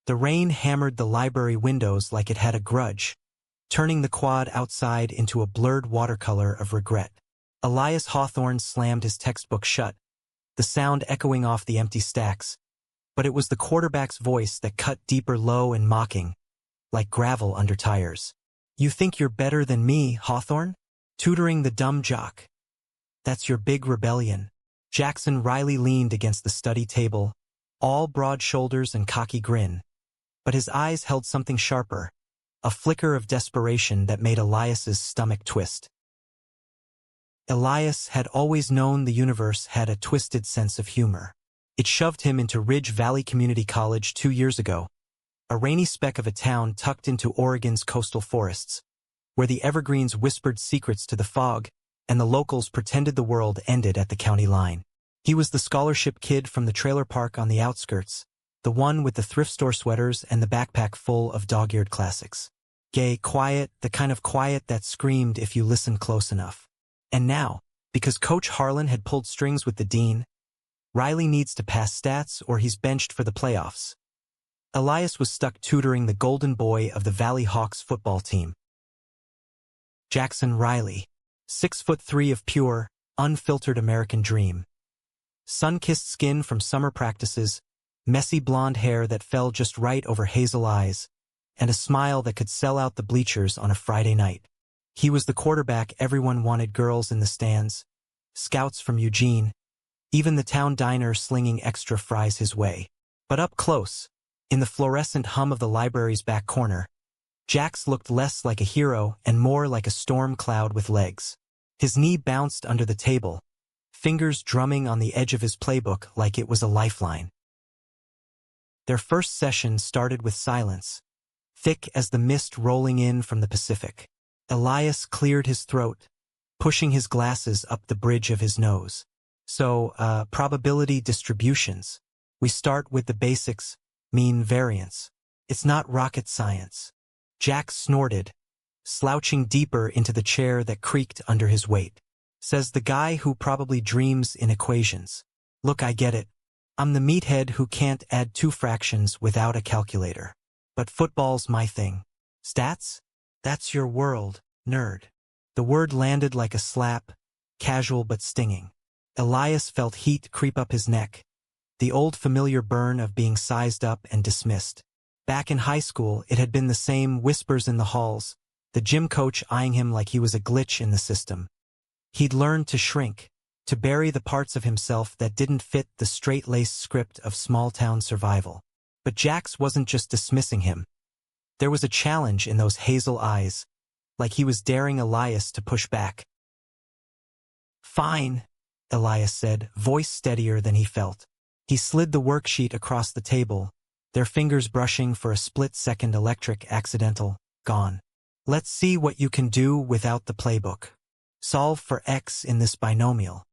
The rain hammered the library windows like it had a grudge, turning the quad outside into a blurred watercolor of regret. Elias Hawthorne slammed his textbook shut, the sound echoing off the empty stacks, but it was the quarterback's voice that cut deeper, low and mocking, like gravel under tires. "You think you're better than me, Hawthorne? Tutoring the dumb jock. That's your big rebellion." Jackson Riley leaned against the study table, all broad shoulders and cocky grin, but his eyes held something sharper, a flicker of desperation that made Elias's stomach twist. Elias had always known the universe had a twisted sense of humor. It shoved him into Ridge Valley Community College 2 years ago, a rainy speck of a town tucked into Oregon's coastal forests, where the evergreens whispered secrets to the fog and the locals pretended the world ended at the county line. He was the scholarship kid from the trailer park on the outskirts, the one with the thrift store sweaters and the backpack full of dog-eared classics. Gay, quiet, the kind of quiet that screamed if you listened close enough. And now, because Coach Harlan had pulled strings with the dean, Riley needs to pass stats or he's benched for the playoffs. Elias was stuck tutoring the golden boy of the Valley Hawks football team. Jackson Riley, 6'3" of pure, unfiltered American dream. Sun-kissed skin from summer practices, messy blonde hair that fell just right over hazel eyes, and a smile that could sell out the bleachers on a Friday night. He was the quarterback everyone wanted, girls in the stands, scouts from Eugene, even the town diner slinging extra fries his way. But up close, in the fluorescent hum of the library's back corner, Jax looked less like a hero and more like a storm cloud with legs. His knee bounced under the table, fingers drumming on the edge of his playbook like it was a lifeline. Their first session started with silence, thick as the mist rolling in from the Pacific. Elias cleared his throat, pushing his glasses up the bridge of his nose. "So, probability distributions. We start with the basics, mean variance. It's not rocket science." Jax snorted, slouching deeper into the chair that creaked under his weight. "Says the guy who probably dreams in equations. Look, I get it. I'm the meathead who can't add 2 fractions without a calculator. But football's my thing. Stats? That's your world, nerd." The word landed like a slap, casual but stinging. Elias felt heat creep up his neck, the old familiar burn of being sized up and dismissed. Back in high school, it had been the same whispers in the halls, the gym coach eyeing him like he was a glitch in the system. He'd learned to shrink, to bury the parts of himself that didn't fit the straight-laced script of small-town survival. But Jax wasn't just dismissing him. There was a challenge in those hazel eyes, like he was daring Elias to push back. "Fine," Elias said, voice steadier than he felt. He slid the worksheet across the table, their fingers brushing for a split-second electric accidental, gone. "Let's see what you can do without the playbook. Solve for x in this binomial."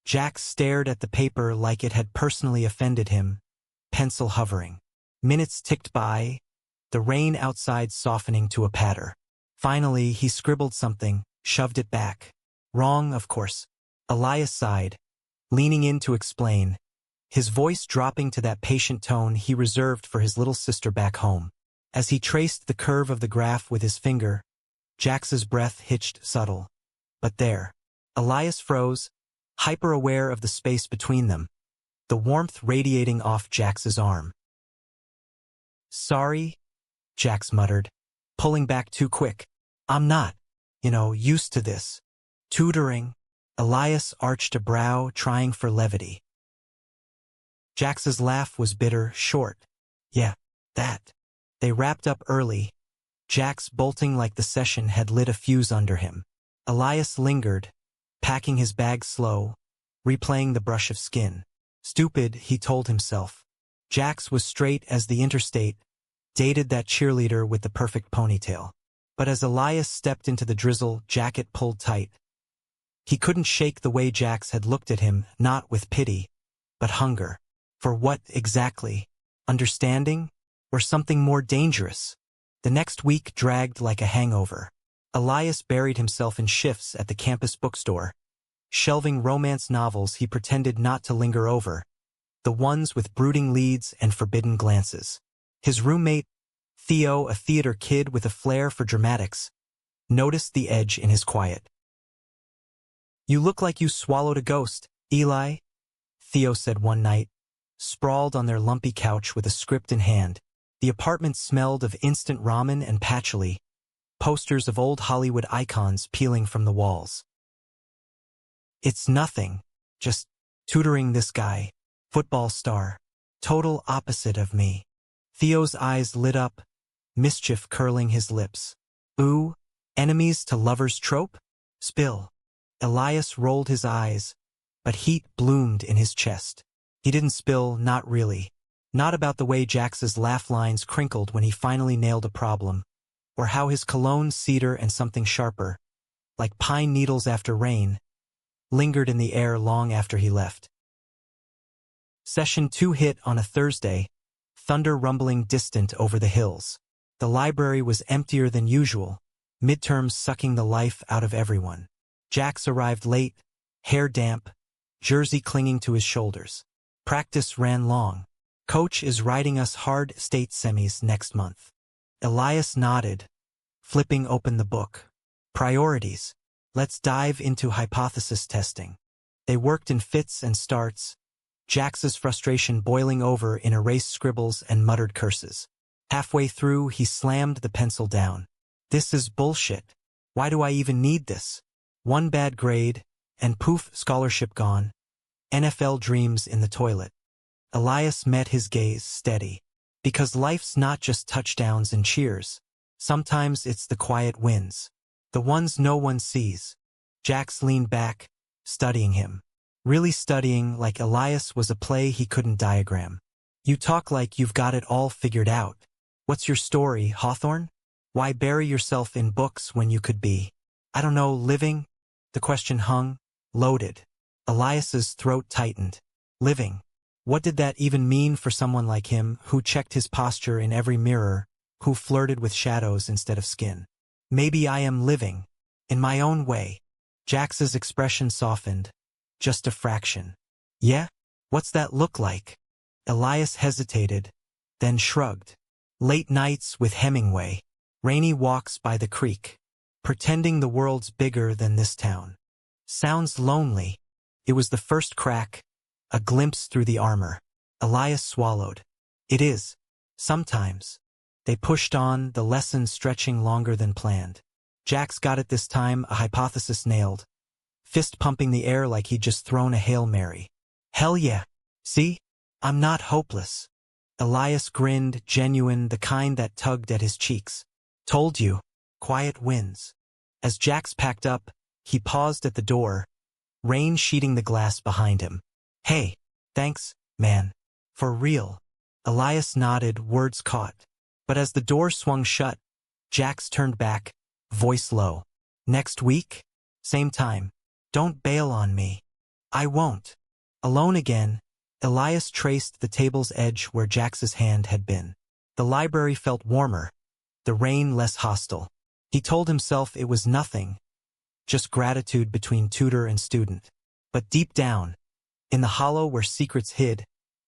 Jax stared at the paper like it had personally offended him, pencil hovering. Minutes ticked by, the rain outside softening to a patter. Finally, he scribbled something, shoved it back. "Wrong, of course." Elias sighed, leaning in to explain, his voice dropping to that patient tone he reserved for his little sister back home. As he traced the curve of the graph with his finger, Jax's breath hitched subtle. But there. Elias froze, hyper-aware of the space between them, the warmth radiating off Jax's arm. "Sorry," Jax muttered, pulling back too quick. "I'm not, used to this. Tutoring." Elias arched a brow, trying for levity. Jax's laugh was bitter, short. "Yeah, that." They wrapped up early, Jax bolting like the session had lit a fuse under him. Elias lingered, packing his bag slow, replaying the brush of skin. Stupid, he told himself. Jax was straight as the interstate, dated that cheerleader with the perfect ponytail. But as Elias stepped into the drizzle, jacket pulled tight. He couldn't shake the way Jax had looked at him, not with pity, but hunger. For what, exactly? Understanding? Or something more dangerous? The next week dragged like a hangover. Elias buried himself in shifts at the campus bookstore, shelving romance novels he pretended not to linger over, the ones with brooding leads and forbidden glances. His roommate, Theo, a theater kid with a flair for dramatics, noticed the edge in his quiet. "You look like you swallowed a ghost, Eli," Theo said one night, sprawled on their lumpy couch with a script in hand. The apartment smelled of instant ramen and patchouli, posters of old Hollywood icons peeling from the walls. "It's nothing, just tutoring this guy, football star, total opposite of me." Theo's eyes lit up, mischief curling his lips. "Ooh, enemies to lovers trope? Spill." Elias rolled his eyes, but heat bloomed in his chest. He didn't spill, not really. Not about the way Jax's laugh lines crinkled when he finally nailed a problem, or how his cologne, cedar, and something sharper, like pine needles after rain, lingered in the air long after he left. Session 2 hit on a Thursday, thunder rumbling distant over the hills. The library was emptier than usual, midterms sucking the life out of everyone. Jax arrived late, hair damp, jersey clinging to his shoulders. Practice ran long. "Coach is writing us hard state semis next month." Elias nodded, flipping open the book. "Priorities. Let's dive into hypothesis testing." They worked in fits and starts, Jax's frustration boiling over in erased scribbles and muttered curses. Halfway through, he slammed the pencil down. "This is bullshit. Why do I even need this? One bad grade, and poof, scholarship gone. NFL dreams in the toilet." Elias met his gaze steady. Because life's not just touchdowns and cheers. Sometimes it's the quiet wins. The ones no one sees. Jax leaned back, studying him. Really studying, like Elias was a play he couldn't diagram. "You talk like you've got it all figured out. What's your story, Hawthorne? Why bury yourself in books when you could be, I don't know, living?" The question hung, loaded. Elias's throat tightened. Living. What did that even mean for someone like him, who checked his posture in every mirror, who flirted with shadows instead of skin? "Maybe I am living. In my own way." Jax's expression softened. "Just a fraction." "Yeah? What's that look like?" Elias hesitated, then shrugged. "Late nights with Hemingway. Rainy walks by the creek. Pretending the world's bigger than this town." "Sounds lonely." It was the first crack, a glimpse through the armor. Elias swallowed. "It is. Sometimes." They pushed on, the lesson stretching longer than planned. Jax got it this time, a hypothesis nailed. Fist pumping the air like he'd just thrown a Hail Mary. "Hell yeah. See? I'm not hopeless." Elias grinned, genuine, the kind that tugged at his cheeks. "Told you. Quiet wins." As Jax packed up, he paused at the door, rain sheeting the glass behind him. "Hey, thanks, man. For real." Elias nodded, words caught. But as the door swung shut, Jax turned back, voice low. "Next week? Same time. Don't bail on me." "I won't." Alone again, Elias traced the table's edge where Jax's hand had been. The library felt warmer, the rain less hostile. He told himself it was nothing, just gratitude between tutor and student. But deep down, in the hollow where secrets hid,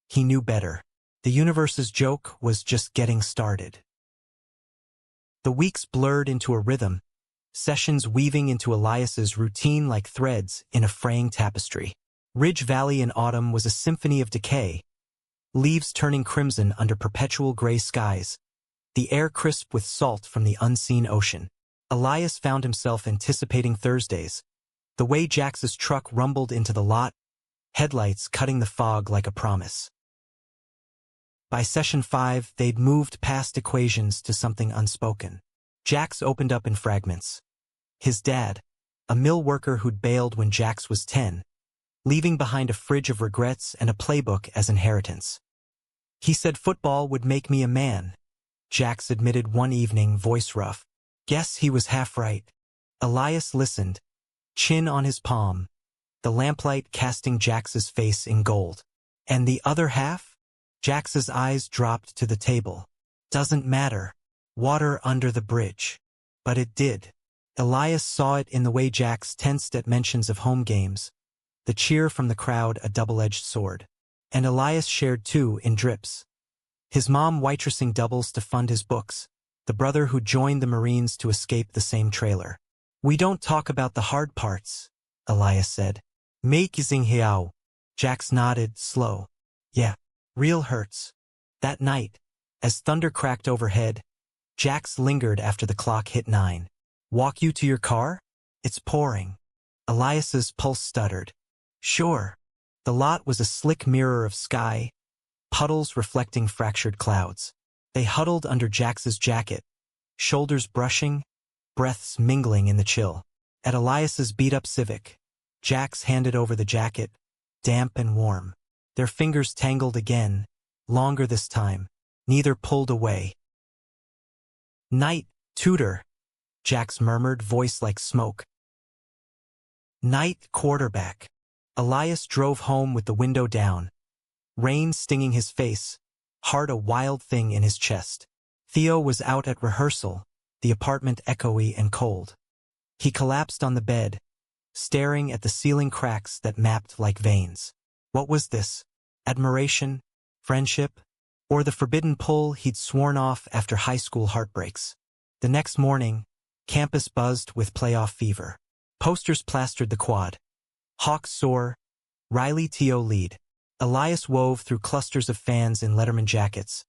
he knew better. The universe's joke was just getting started. The weeks blurred into a rhythm, sessions weaving into Elias's routine like threads in a fraying tapestry. Ridge Valley in autumn was a symphony of decay, leaves turning crimson under perpetual gray skies, the air crisp with salt from the unseen ocean. Elias found himself anticipating Thursdays, the way Jax's truck rumbled into the lot, headlights cutting the fog like a promise. By session 5, they'd moved past equations to something unspoken. Jax opened up in fragments. His dad, a mill worker who'd bailed when Jax was 10, leaving behind a fridge of regrets and a playbook as inheritance. "He said football would make me a man," Jax admitted one evening, voice rough. Guess he was half right. Elias listened, chin on his palm, the lamplight casting Jax's face in gold. "And the other half?" Jax's eyes dropped to the table. "Doesn't matter. Water under the bridge." But it did. Elias saw it in the way Jax tensed at mentions of home games, the cheer from the crowd a double-edged sword. And Elias shared too in drips. His mom waitressing doubles to fund his books, the brother who joined the Marines to escape the same trailer. We don't talk about the hard parts, Elias said. Making hiao. Jax nodded, slow. Yeah, real hurts. That night, as thunder cracked overhead, Jax lingered after the clock hit 9. Walk you to your car? It's pouring. Elias's pulse stuttered. Sure. The lot was a slick mirror of sky, puddles reflecting fractured clouds. They huddled under Jax's jacket, shoulders brushing, breaths mingling in the chill. At Elias's beat-up Civic, Jax handed over the jacket, damp and warm. Their fingers tangled again, longer this time. Neither pulled away. Night, Tutor, Jax murmured, voice like smoke. Night, quarterback. Elias drove home with the window down, rain stinging his face, heart a wild thing in his chest. Theo was out at rehearsal, the apartment echoey and cold. He collapsed on the bed, staring at the ceiling cracks that mapped like veins. What was this? Admiration? Friendship? Or the forbidden pull he'd sworn off after high school heartbreaks? The next morning, campus buzzed with playoff fever. Posters plastered the quad. Hawks soar, Riley T.O. lead. Elias wove through clusters of fans in Letterman jackets,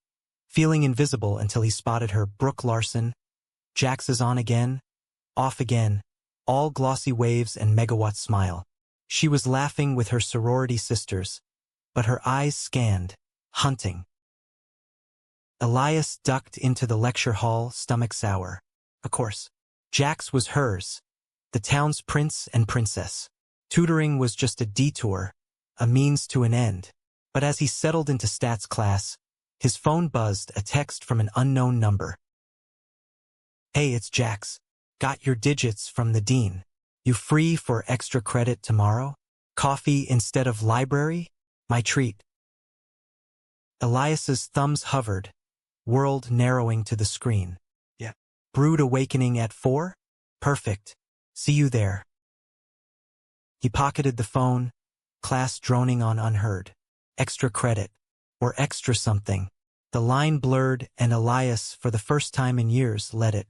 feeling invisible until he spotted her. Brooke Larson. Jax is on again, off again, all glossy waves and megawatt smile. She was laughing with her sorority sisters, but her eyes scanned, hunting. Elias ducked into the lecture hall, stomach sour. Of course, Jax was hers, the town's prince and princess. Tutoring was just a detour, a means to an end. But as he settled into stats class, his phone buzzed, a text from an unknown number. Hey, it's Jax. Got your digits from the dean. You free for extra credit tomorrow? Coffee instead of library? My treat. Elias's thumbs hovered, world narrowing to the screen. Yeah. Brood awakening at 4? Perfect. See you there. He pocketed the phone, class droning on unheard. Extra credit. Or extra something. The line blurred and Elias, for the first time in years, let it.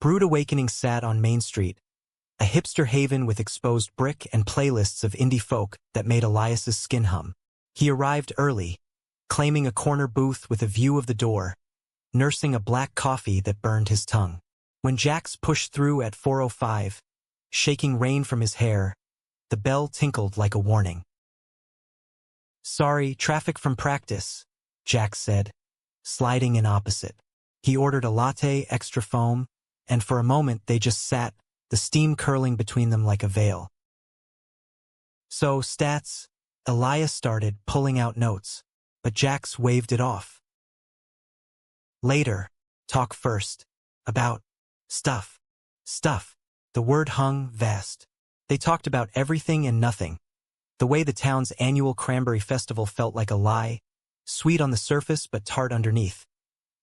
Brood Awakening sat on Main Street, a hipster haven with exposed brick and playlists of indie folk that made Elias's skin hum. He arrived early, claiming a corner booth with a view of the door, nursing a black coffee that burned his tongue. When Jax pushed through at 4:05, shaking rain from his hair, the bell tinkled like a warning. Sorry, traffic from practice, Jax said, sliding in opposite. He ordered a latte, extra foam, and for a moment they just sat, the steam curling between them like a veil. So, stats, Elias started, pulling out notes, but Jax waved it off. Later, talk first. About stuff. Stuff. The word hung vast. They talked about everything and nothing. The way the town's annual cranberry festival felt like a lie, sweet on the surface but tart underneath.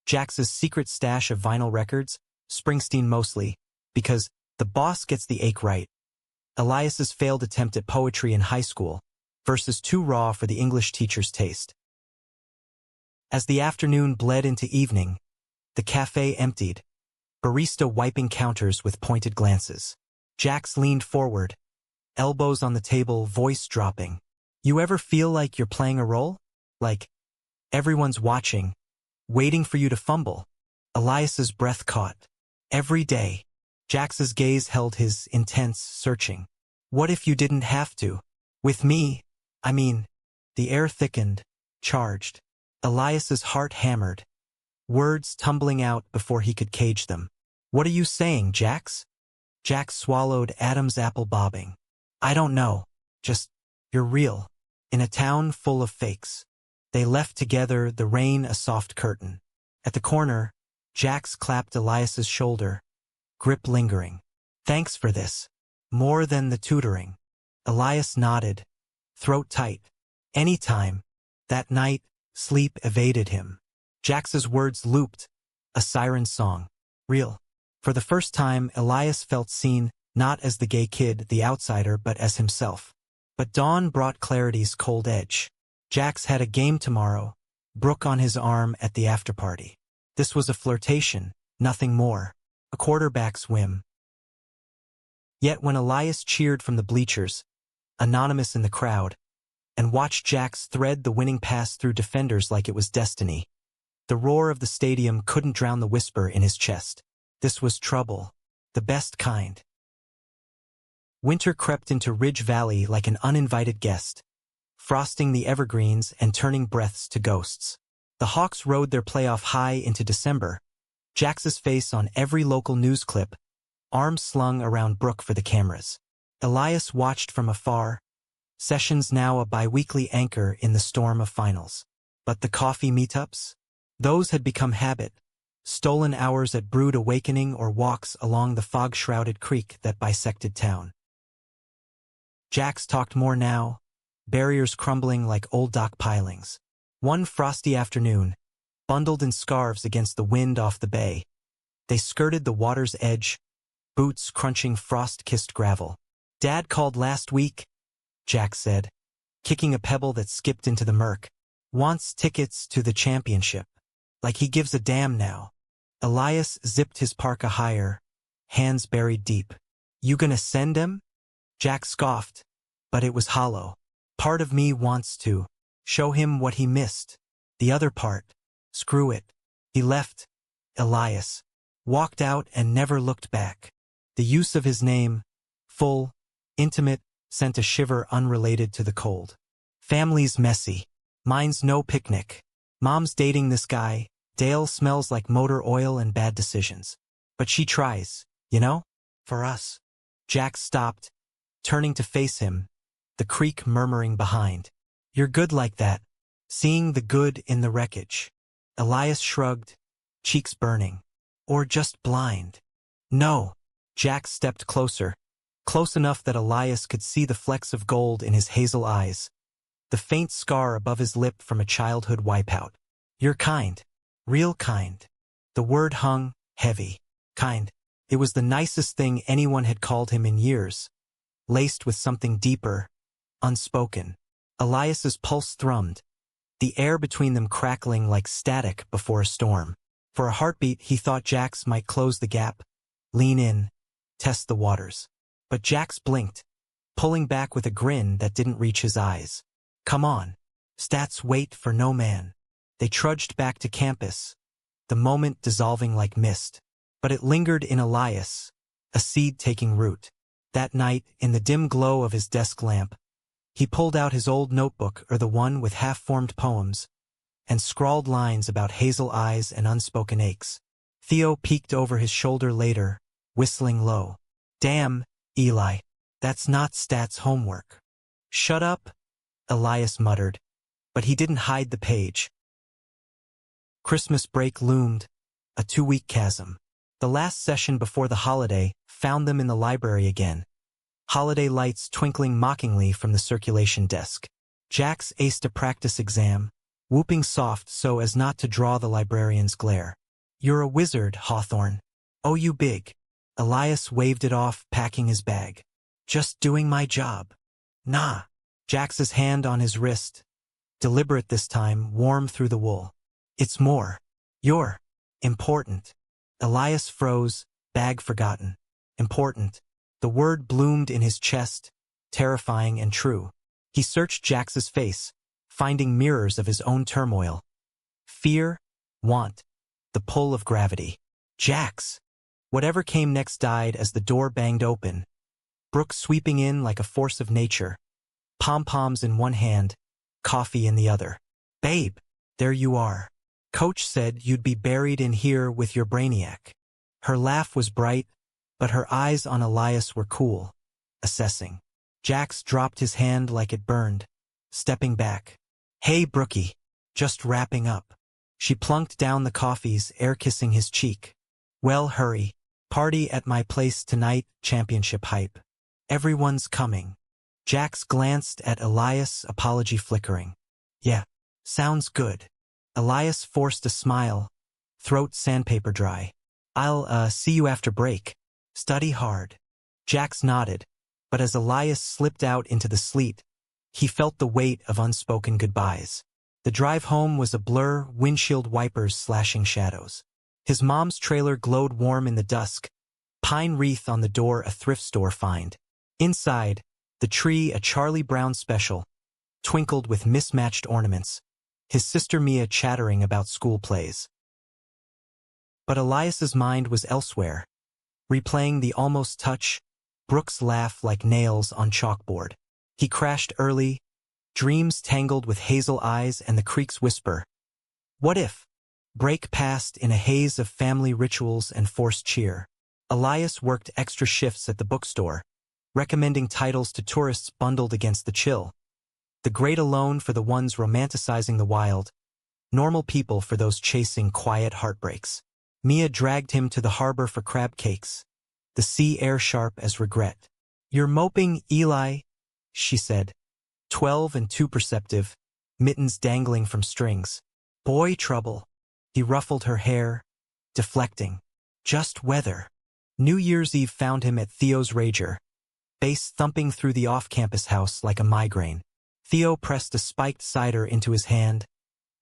Jax's secret stash of vinyl records, Springsteen mostly, because the boss gets the ache right. Elias's failed attempt at poetry in high school, verses too raw for the English teacher's taste. As the afternoon bled into evening, the cafe emptied, barista wiping counters with pointed glances. Jax leaned forward, elbows on the table, voice dropping. You ever feel like you're playing a role? Like everyone's watching, waiting for you to fumble? Elias's breath caught. Every day, Jax's gaze held his, intense, searching. What if you didn't have to? With me, I mean. The air thickened, charged. Elias's heart hammered, words tumbling out before he could cage them. What are you saying, Jax? Jax swallowed, Adam's apple bobbing. I don't know. Just, you're real. In a town full of fakes. They left together, the rain a soft curtain. At the corner, Jax clapped Elias's shoulder, grip lingering. Thanks for this. More than the tutoring. Elias nodded, throat tight. Anytime. That night, sleep evaded him. Jax's words looped, a siren song. Real. For the first time, Elias felt seen, not as the gay kid, the outsider, but as himself. But dawn brought clarity's cold edge. Jax had a game tomorrow, Brooke on his arm at the afterparty. This was a flirtation, nothing more. A quarterback's whim. Yet when Elias cheered from the bleachers, anonymous in the crowd, and watched Jax thread the winning pass through defenders like it was destiny, the roar of the stadium couldn't drown the whisper in his chest. This was trouble, the best kind. Winter crept into Ridge Valley like an uninvited guest, frosting the evergreens and turning breaths to ghosts. The Hawks rode their playoff high into December, Jax's face on every local news clip, arms slung around Brooke for the cameras. Elias watched from afar, Sessions now a bi-weekly anchor in the storm of finals. But the coffee meetups? Those had become habit, stolen hours at Brood Awakening or walks along the fog-shrouded creek that bisected town. Jax talked more now, barriers crumbling like old dock pilings. One frosty afternoon, bundled in scarves against the wind off the bay, they skirted the water's edge, boots crunching frost-kissed gravel. "Dad called last week," Jax said, kicking a pebble that skipped into the murk. "Wants tickets to the championship. Like he gives a damn now." Elias zipped his parka higher, hands buried deep. "You gonna send him?" Jax scoffed, but it was hollow. "Part of me wants to show him what he missed. The other part, screw it." He left. Elias walked out and never looked back. The use of his name, full, intimate, sent a shiver unrelated to the cold. "Family's messy. Mine's no picnic. Mom's dating this guy. Dale smells like motor oil and bad decisions. But she tries, you know? For us." Jax stopped, turning to face him, the creek murmuring behind. "You're good like that, seeing the good in the wreckage." Elias shrugged, cheeks burning. "Or just blind." "No." Jax stepped closer, close enough that Elias could see the flecks of gold in his hazel eyes, the faint scar above his lip from a childhood wipeout. "You're kind. Real kind." The word hung heavy. Kind. It was the nicest thing anyone had called him in years, laced with something deeper, unspoken. Elias's pulse thrummed, the air between them crackling like static before a storm. For a heartbeat, he thought Jax might close the gap, lean in, test the waters. But Jax blinked, pulling back with a grin that didn't reach his eyes. "Come on. Stats wait for no man." They trudged back to campus, the moment dissolving like mist. But it lingered in Elias, a seed taking root. That night, in the dim glow of his desk lamp, he pulled out his old notebook, or the one with half-formed poems, and scrawled lines about hazel eyes and unspoken aches. Theo peeked over his shoulder later, whistling low. "Damn, Eli. That's not Stats homework." "Shut up," Elias muttered, but he didn't hide the page. Christmas break loomed, a 2-week chasm. The last session before the holiday found them in the library again, holiday lights twinkling mockingly from the circulation desk. Jax aced a practice exam, whooping soft so as not to draw the librarian's glare. "You're a wizard, Hawthorne. Oh, you big." Elias waved it off, packing his bag. "Just doing my job." "Nah." Jax's hand on his wrist, deliberate this time, warm through the wool. "It's more. You're important." Elias froze, bag forgotten. Important. The word bloomed in his chest, terrifying and true. He searched Jax's face, finding mirrors of his own turmoil. Fear, want, the pull of gravity. Jax! Whatever came next died as the door banged open, Brooke sweeping in like a force of nature, pom-poms in one hand, coffee in the other. "Babe, there you are. Coach said you'd be buried in here with your brainiac." Her laugh was bright, but her eyes on Elias were cool, assessing. Jax dropped his hand like it burned, stepping back. "Hey, Brookie, just wrapping up." She plunked down the coffees, air-kissing his cheek. "Well, hurry. Party at my place tonight, championship hype. Everyone's coming." Jax glanced at Elias, apology flickering. "Yeah, sounds good." Elias forced a smile, throat sandpaper dry. "I'll see you after break. Study hard." Jax nodded, but as Elias slipped out into the sleet, he felt the weight of unspoken goodbyes. The drive home was a blur, windshield wipers slashing shadows. His mom's trailer glowed warm in the dusk, pine wreath on the door a thrift store find. Inside, the tree a Charlie Brown special, twinkled with mismatched ornaments, his sister Mia chattering about school plays. But Elias's mind was elsewhere, replaying the almost touch, Brooke's laugh like nails on chalkboard. He crashed early, dreams tangled with hazel eyes and the creek's whisper. What if? Break passed in a haze of family rituals and forced cheer. Elias worked extra shifts at the bookstore, recommending titles to tourists bundled against the chill. The great alone for the ones romanticizing the wild, normal people for those chasing quiet heartbreaks. Mia dragged him to the harbor for crab cakes, the sea air sharp as regret. You're moping, Eli, she said, 12 and too perceptive, mittens dangling from strings. Boy trouble. He ruffled her hair, deflecting. Just weather. New Year's Eve found him at Theo's Rager, bass thumping through the off-campus house like a migraine. Theo pressed a spiked cider into his hand,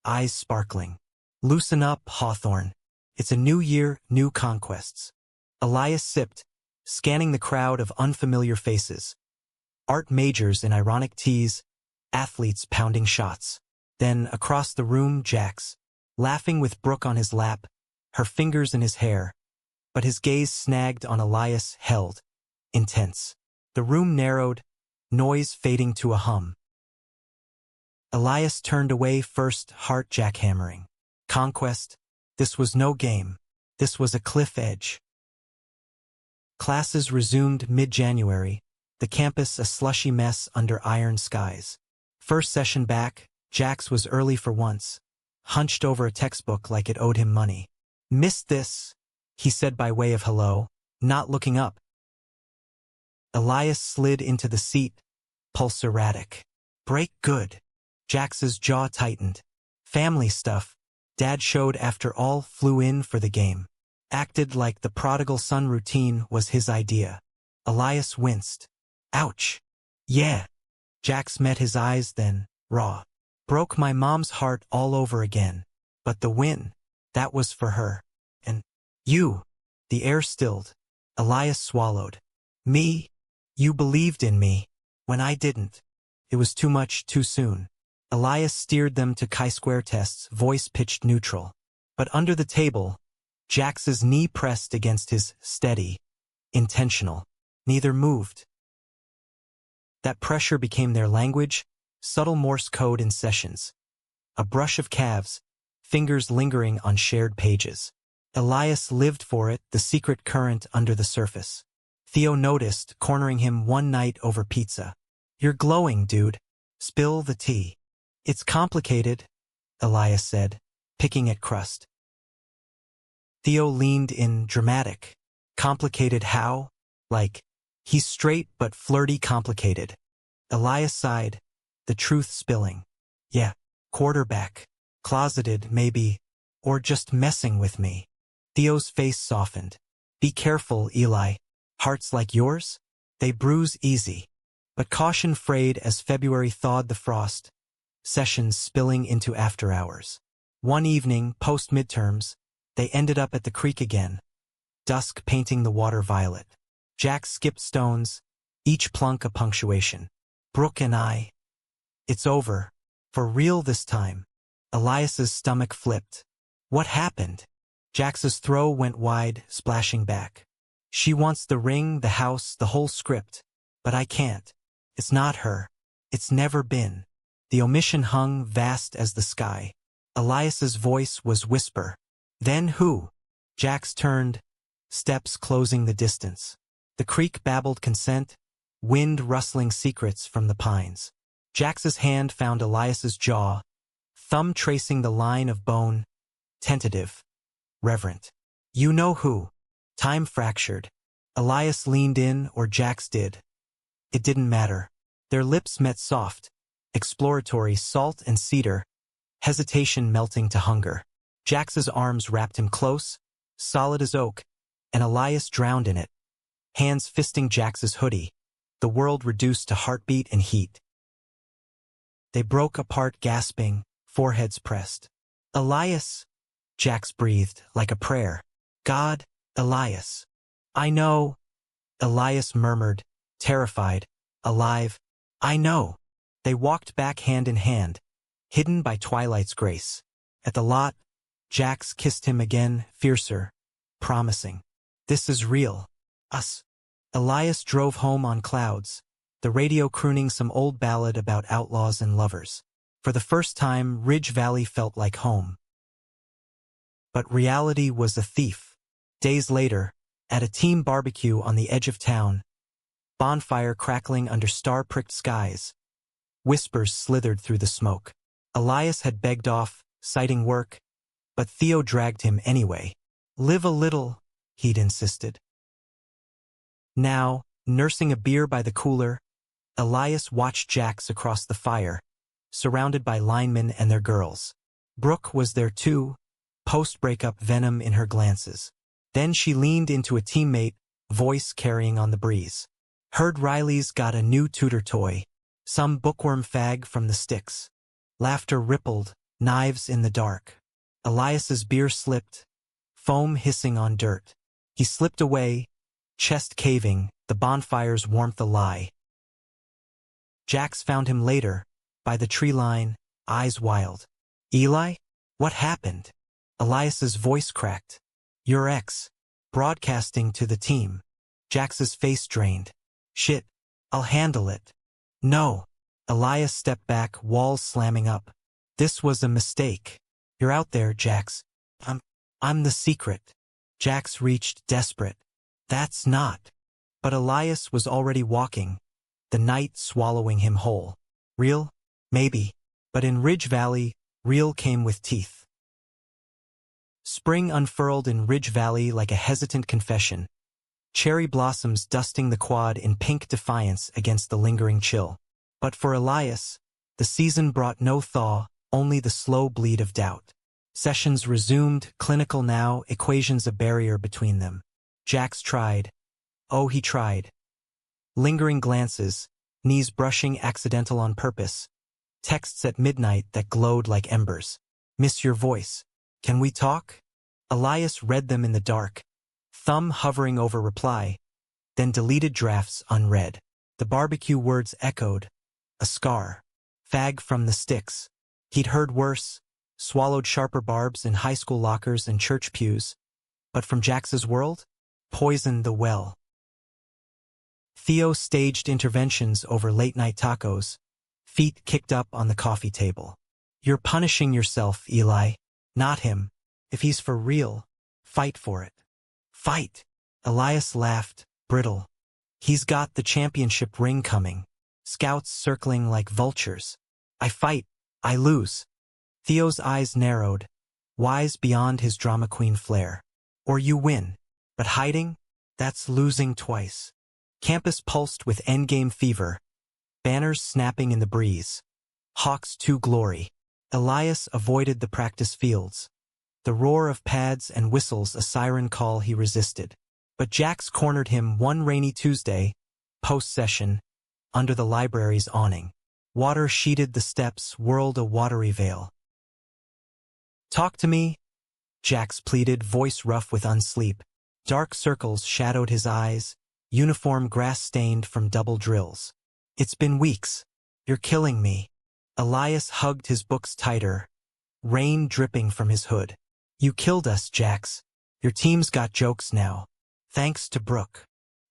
eyes sparkling. Loosen up, Hawthorne. It's a new year, new conquests. Elias sipped, scanning the crowd of unfamiliar faces. Art majors in ironic tees, athletes pounding shots. Then, across the room, Jax, laughing with Brooke on his lap, her fingers in his hair. But his gaze snagged on Elias, held, intense. The room narrowed, noise fading to a hum. Elias turned away first, heart jackhammering. Conquest. This was no game. This was a cliff edge. Classes resumed mid-January, the campus a slushy mess under iron skies. First session back, Jax was early for once, hunched over a textbook like it owed him money. Missed this, he said by way of hello, not looking up. Elias slid into the seat, pulse erratic. Break good. Jax's jaw tightened. Family stuff. Dad showed after all, flew in for the game. Acted like the prodigal son routine was his idea. Elias winced. Ouch. Yeah. Jax met his eyes then, raw. Broke my mom's heart all over again. But the win, that was for her. And you. The air stilled. Elias swallowed. Me? You believed in me. When I didn't. It was too much too soon. Elias steered them to chi-square tests, voice pitched neutral. But under the table, Jax's knee pressed against his steady, intentional. Neither moved. That pressure became their language, subtle Morse code in sessions. A brush of calves, fingers lingering on shared pages. Elias lived for it, the secret current under the surface. Theo noticed, cornering him one night over pizza. You're glowing, dude. Spill the tea. It's complicated, Elias said, picking at crust. Theo leaned in, dramatic. Complicated how? Like, he's straight but flirty complicated. Elias sighed, the truth spilling. Yeah, quarterback. Closeted, maybe. Or just messing with me. Theo's face softened. Be careful, Eli. Hearts like yours? They bruise easy. But caution frayed as February thawed the frost. Sessions spilling into after hours. One evening, post-midterms, they ended up at the creek again. Dusk painting the water violet. Jack skipped stones, each plunk a punctuation. Brooke and I. It's over. For real this time. Elias's stomach flipped. What happened? Jax's throw went wide, splashing back. She wants the ring, the house, the whole script. But I can't. It's not her. It's never been. The omission hung vast as the sky. Elias's voice was whisper. Then who? Jax turned, steps closing the distance. The creek babbled consent, wind rustling secrets from the pines. Jax's hand found Elias's jaw, thumb tracing the line of bone, tentative, reverent. You know who. Time fractured. Elias leaned in, or Jax did. It didn't matter. Their lips met soft, exploratory, salt and cedar, hesitation melting to hunger. Jax's arms wrapped him close, solid as oak, and Elias drowned in it, hands fisting Jax's hoodie, the world reduced to heartbeat and heat. They broke apart gasping, foreheads pressed. Elias, Jax breathed like a prayer. God, Elias. I know, Elias murmured, terrified. Alive. I know. They walked back hand in hand, hidden by twilight's grace. At the lot, Jax kissed him again, fiercer, promising. This is real. Us. Elias drove home on clouds, the radio crooning some old ballad about outlaws and lovers. For the first time, Ridge Valley felt like home. But reality was a thief. Days later, at a team barbecue on the edge of town, bonfire crackling under star-pricked skies, whispers slithered through the smoke. Elias had begged off, citing work, but Theo dragged him anyway. Live a little, he'd insisted. Now, nursing a beer by the cooler, Elias watched Jax across the fire, surrounded by linemen and their girls. Brooke was there too, post-breakup venom in her glances. Then she leaned into a teammate, voice carrying on the breeze. Heard Riley's got a new Tutor toy, some bookworm fag from the sticks. Laughter rippled, knives in the dark. Elias's beer slipped, foam hissing on dirt. He slipped away, chest caving, the bonfire's warmth a lie. Jax found him later, by the tree line, eyes wild. Eli? What happened? Elias's voice cracked. Your ex. Broadcasting to the team. Jax's face drained. Shit. I'll handle it. No. Elias stepped back, walls slamming up. This was a mistake. You're out there, Jax. I'm the secret. Jax reached, desperate. That's not. But Elias was already walking, the night swallowing him whole. Real? Maybe. But in Ridge Valley, real came with teeth. Spring unfurled in Ridge Valley like a hesitant confession. Cherry blossoms dusting the quad in pink defiance against the lingering chill. But for Elias, the season brought no thaw, only the slow bleed of doubt. Sessions resumed, clinical now, equations a barrier between them. Jax tried. Oh, he tried. Lingering glances, knees brushing accidental on purpose. Texts at midnight that glowed like embers. Miss your voice. Can we talk? Elias read them in the dark, thumb hovering over reply, then deleted drafts unread. The barbecue words echoed. A scar. Fag from the sticks. He'd heard worse, swallowed sharper barbs in high school lockers and church pews. But from Jax's world? Poisoned the well. Theo staged interventions over late-night tacos, feet kicked up on the coffee table. You're punishing yourself, Eli. Not him. If he's for real, fight for it. Fight! Elias laughed, brittle. He's got the championship ring coming. Scouts circling like vultures. I fight. I lose. Theo's eyes narrowed, wise beyond his drama queen flair. Or you win. But hiding? That's losing twice. Campus pulsed with endgame fever. Banners snapping in the breeze. Hawks to glory. Elias avoided the practice fields. The roar of pads and whistles a siren call he resisted. But Jax cornered him one rainy Tuesday, post-session, under the library's awning. Water sheeted the steps, whirled a watery veil. Talk to me, Jax pleaded, voice rough with unsleep. Dark circles shadowed his eyes, uniform grass-stained from double drills. It's been weeks. You're killing me. Elias hugged his books tighter, rain dripping from his hood. You killed us, Jax. Your team's got jokes now. Thanks to Brooke.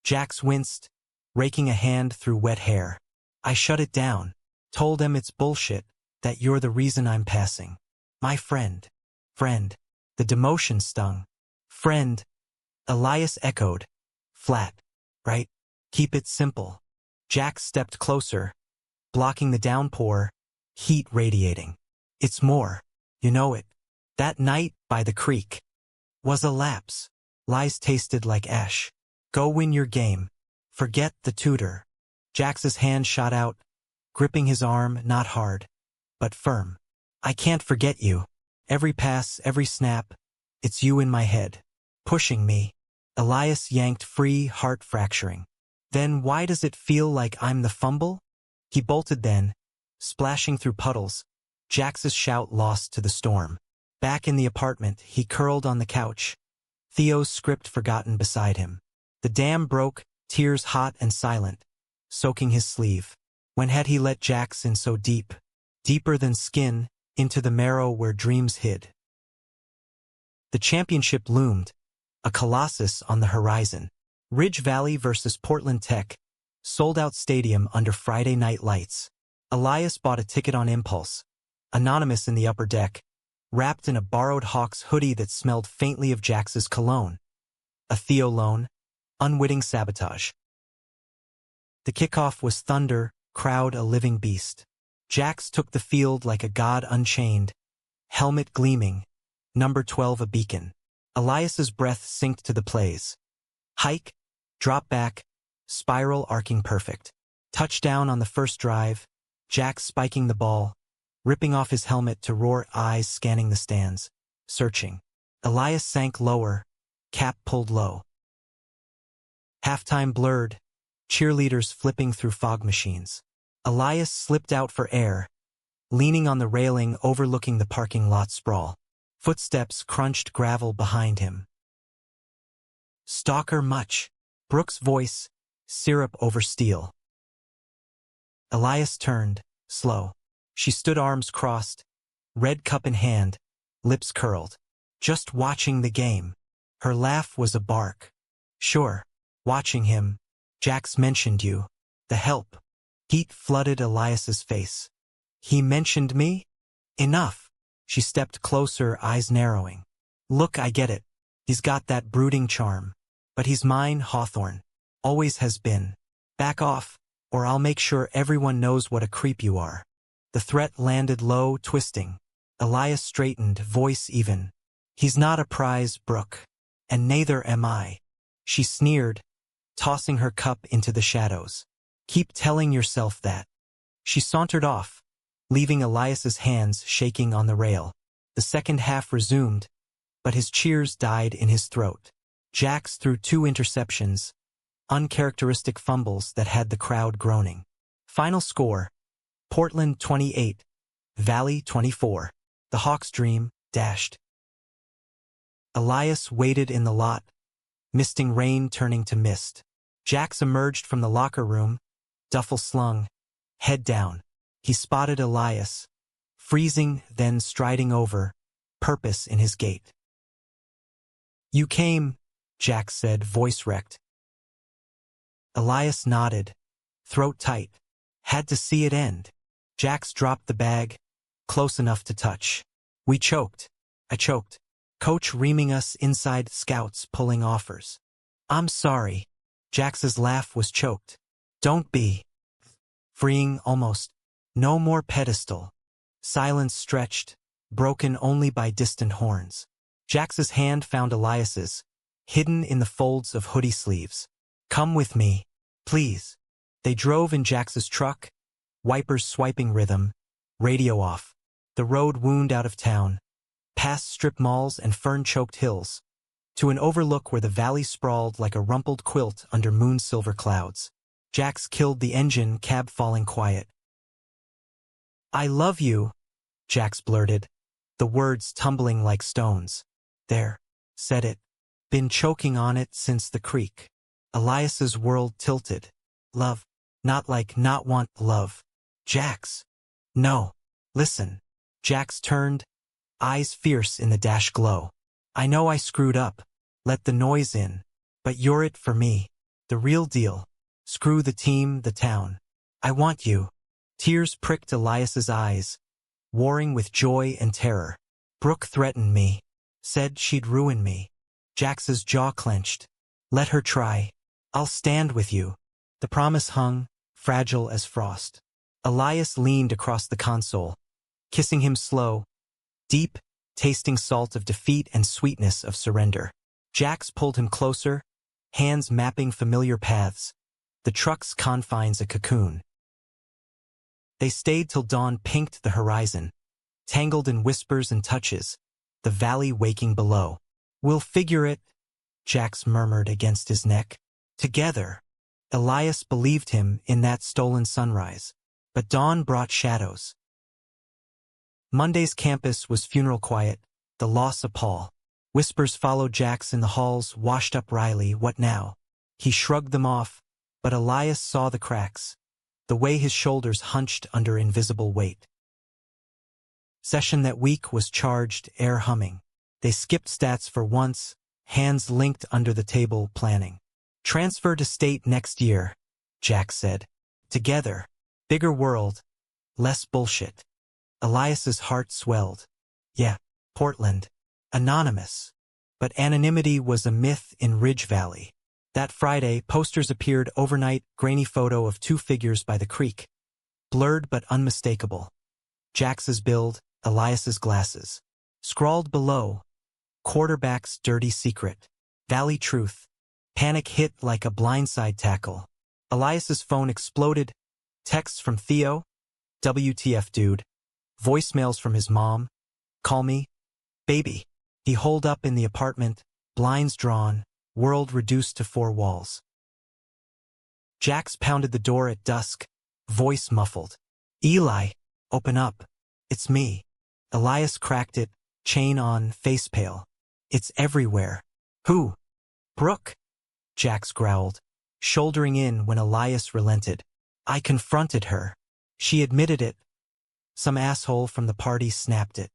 Jax winced, raking a hand through wet hair. I shut it down. Told him it's bullshit, that you're the reason I'm passing. My friend. Friend. The demotion stung. Friend. Elias echoed. Flat. Right? Keep it simple. Jax stepped closer, blocking the downpour, heat radiating. It's more. You know it. That night, by the creek, was a lapse. Lies tasted like ash. Go win your game. Forget the tutor. Jax's hand shot out, gripping his arm, not hard, but firm. I can't forget you. Every pass, every snap, it's you in my head. Pushing me. Elias yanked free, heart fracturing. Then why does it feel like I'm the fumble? He bolted then, splashing through puddles, Jax's shout lost to the storm. Back in the apartment, he curled on the couch, Theo's script forgotten beside him. The dam broke, tears hot and silent, soaking his sleeve. When had he let Jax in so deep, deeper than skin, into the marrow where dreams hid? The championship loomed, a colossus on the horizon. Ridge Valley versus Portland Tech, sold-out stadium under Friday night lights. Elias bought a ticket on impulse, anonymous in the upper deck, wrapped in a borrowed Hawks hoodie that smelled faintly of Jax's cologne. A Theo loan, unwitting sabotage. The kickoff was thunder, crowd a living beast. Jax took the field like a god unchained, helmet gleaming, number 12 a beacon. Elias's breath synced to the plays. Hike, drop back, spiral arcing perfect. Touchdown on the first drive, Jax spiking the ball, ripping off his helmet to roar, eyes scanning the stands, searching. Elias sank lower, cap pulled low. Halftime blurred, cheerleaders flipping through fog machines. Elias slipped out for air, leaning on the railing overlooking the parking lot sprawl. Footsteps crunched gravel behind him. Stalker much. Brooke's voice, syrup over steel. Elias turned, slow. She stood arms crossed, red cup in hand, lips curled. Just watching the game. Her laugh was a bark. Sure, watching him. Jax mentioned you. The help. Heat flooded Elias's face. He mentioned me? Enough. She stepped closer, eyes narrowing. Look, I get it. He's got that brooding charm. But he's mine, Hawthorne. Always has been. Back off, or I'll make sure everyone knows what a creep you are. The threat landed low, twisting. Elias straightened, voice even. He's not a prize, Brooke. And neither am I. She sneered, tossing her cup into the shadows. Keep telling yourself that. She sauntered off, leaving Elias's hands shaking on the rail. The second half resumed, but his cheers died in his throat. Jax threw 2 interceptions, uncharacteristic fumbles that had the crowd groaning. Final score, Portland 28, Valley 24. The Hawks' dream dashed. Elias waited in the lot, misting rain turning to mist. Jax emerged from the locker room, duffel slung, head down. He spotted Elias, freezing, then striding over, purpose in his gait. You came, Jax said, voice wrecked. Elias nodded, throat tight. Had to see it end. Jax dropped the bag, close enough to touch. We choked. I choked. Coach reaming us inside, scouts pulling offers. I'm sorry. Jax's laugh was choked. Don't be. Freeing almost. No more pedestal. Silence stretched, broken only by distant horns. Jax's hand found Elias's, hidden in the folds of hoodie sleeves. Come with me, please. They drove in Jax's truck, wipers swiping rhythm, radio off. The road wound out of town, past strip malls and fern-choked hills, to an overlook where the valley sprawled like a rumpled quilt under moon-silver clouds. Jax killed the engine, cab falling quiet. I love you, Jax blurted, the words tumbling like stones. There, said it. Been choking on it since the creek. Elias's world tilted. Love. Not like not want love. Jax. No. Listen. Jax turned, eyes fierce in the dash glow. I know I screwed up. Let the noise in. But you're it for me. The real deal. Screw the team, the town. I want you. Tears pricked Elias's eyes, warring with joy and terror. Brooke threatened me. Said she'd ruin me. Jax's jaw clenched. Let her try. I'll stand with you. The promise hung, fragile as frost. Elias leaned across the console, kissing him slow, deep, tasting salt of defeat and sweetness of surrender. Jax pulled him closer, hands mapping familiar paths, the truck's confines a cocoon. They stayed till dawn pinked the horizon, tangled in whispers and touches, the valley waking below. We'll figure it, Jax murmured against his neck. Together. Elias believed him in that stolen sunrise. But dawn brought shadows. Monday's campus was funeral quiet, the loss of Paul. Whispers followed Jax in the halls, washed up Riley, what now? He shrugged them off, but Elias saw the cracks, the way his shoulders hunched under invisible weight. Session that week was charged, air humming. They skipped stats for once, hands linked under the table, planning. Transfer to state next year, Jax said. Together. Bigger world. Less bullshit. Elias's heart swelled. Yeah, Portland. Anonymous. But anonymity was a myth in Ridge Valley. That Friday, posters appeared overnight, grainy photo of two figures by the creek. Blurred but unmistakable. Jax's build, Elias's glasses. Scrawled below, quarterback's dirty secret. Valley truth. Panic hit like a blindside tackle. Elias's phone exploded. Texts from Theo. WTF dude. Voicemails from his mom. Call me. Baby. He holed up in the apartment, blinds drawn, world reduced to four walls. Jax pounded the door at dusk, voice muffled. Eli, open up. It's me. Elias cracked it, chain on, face pale. It's everywhere. Who? Brooke? Jax growled, shouldering in when Elias relented. I confronted her. She admitted it. Some asshole from the party snapped it.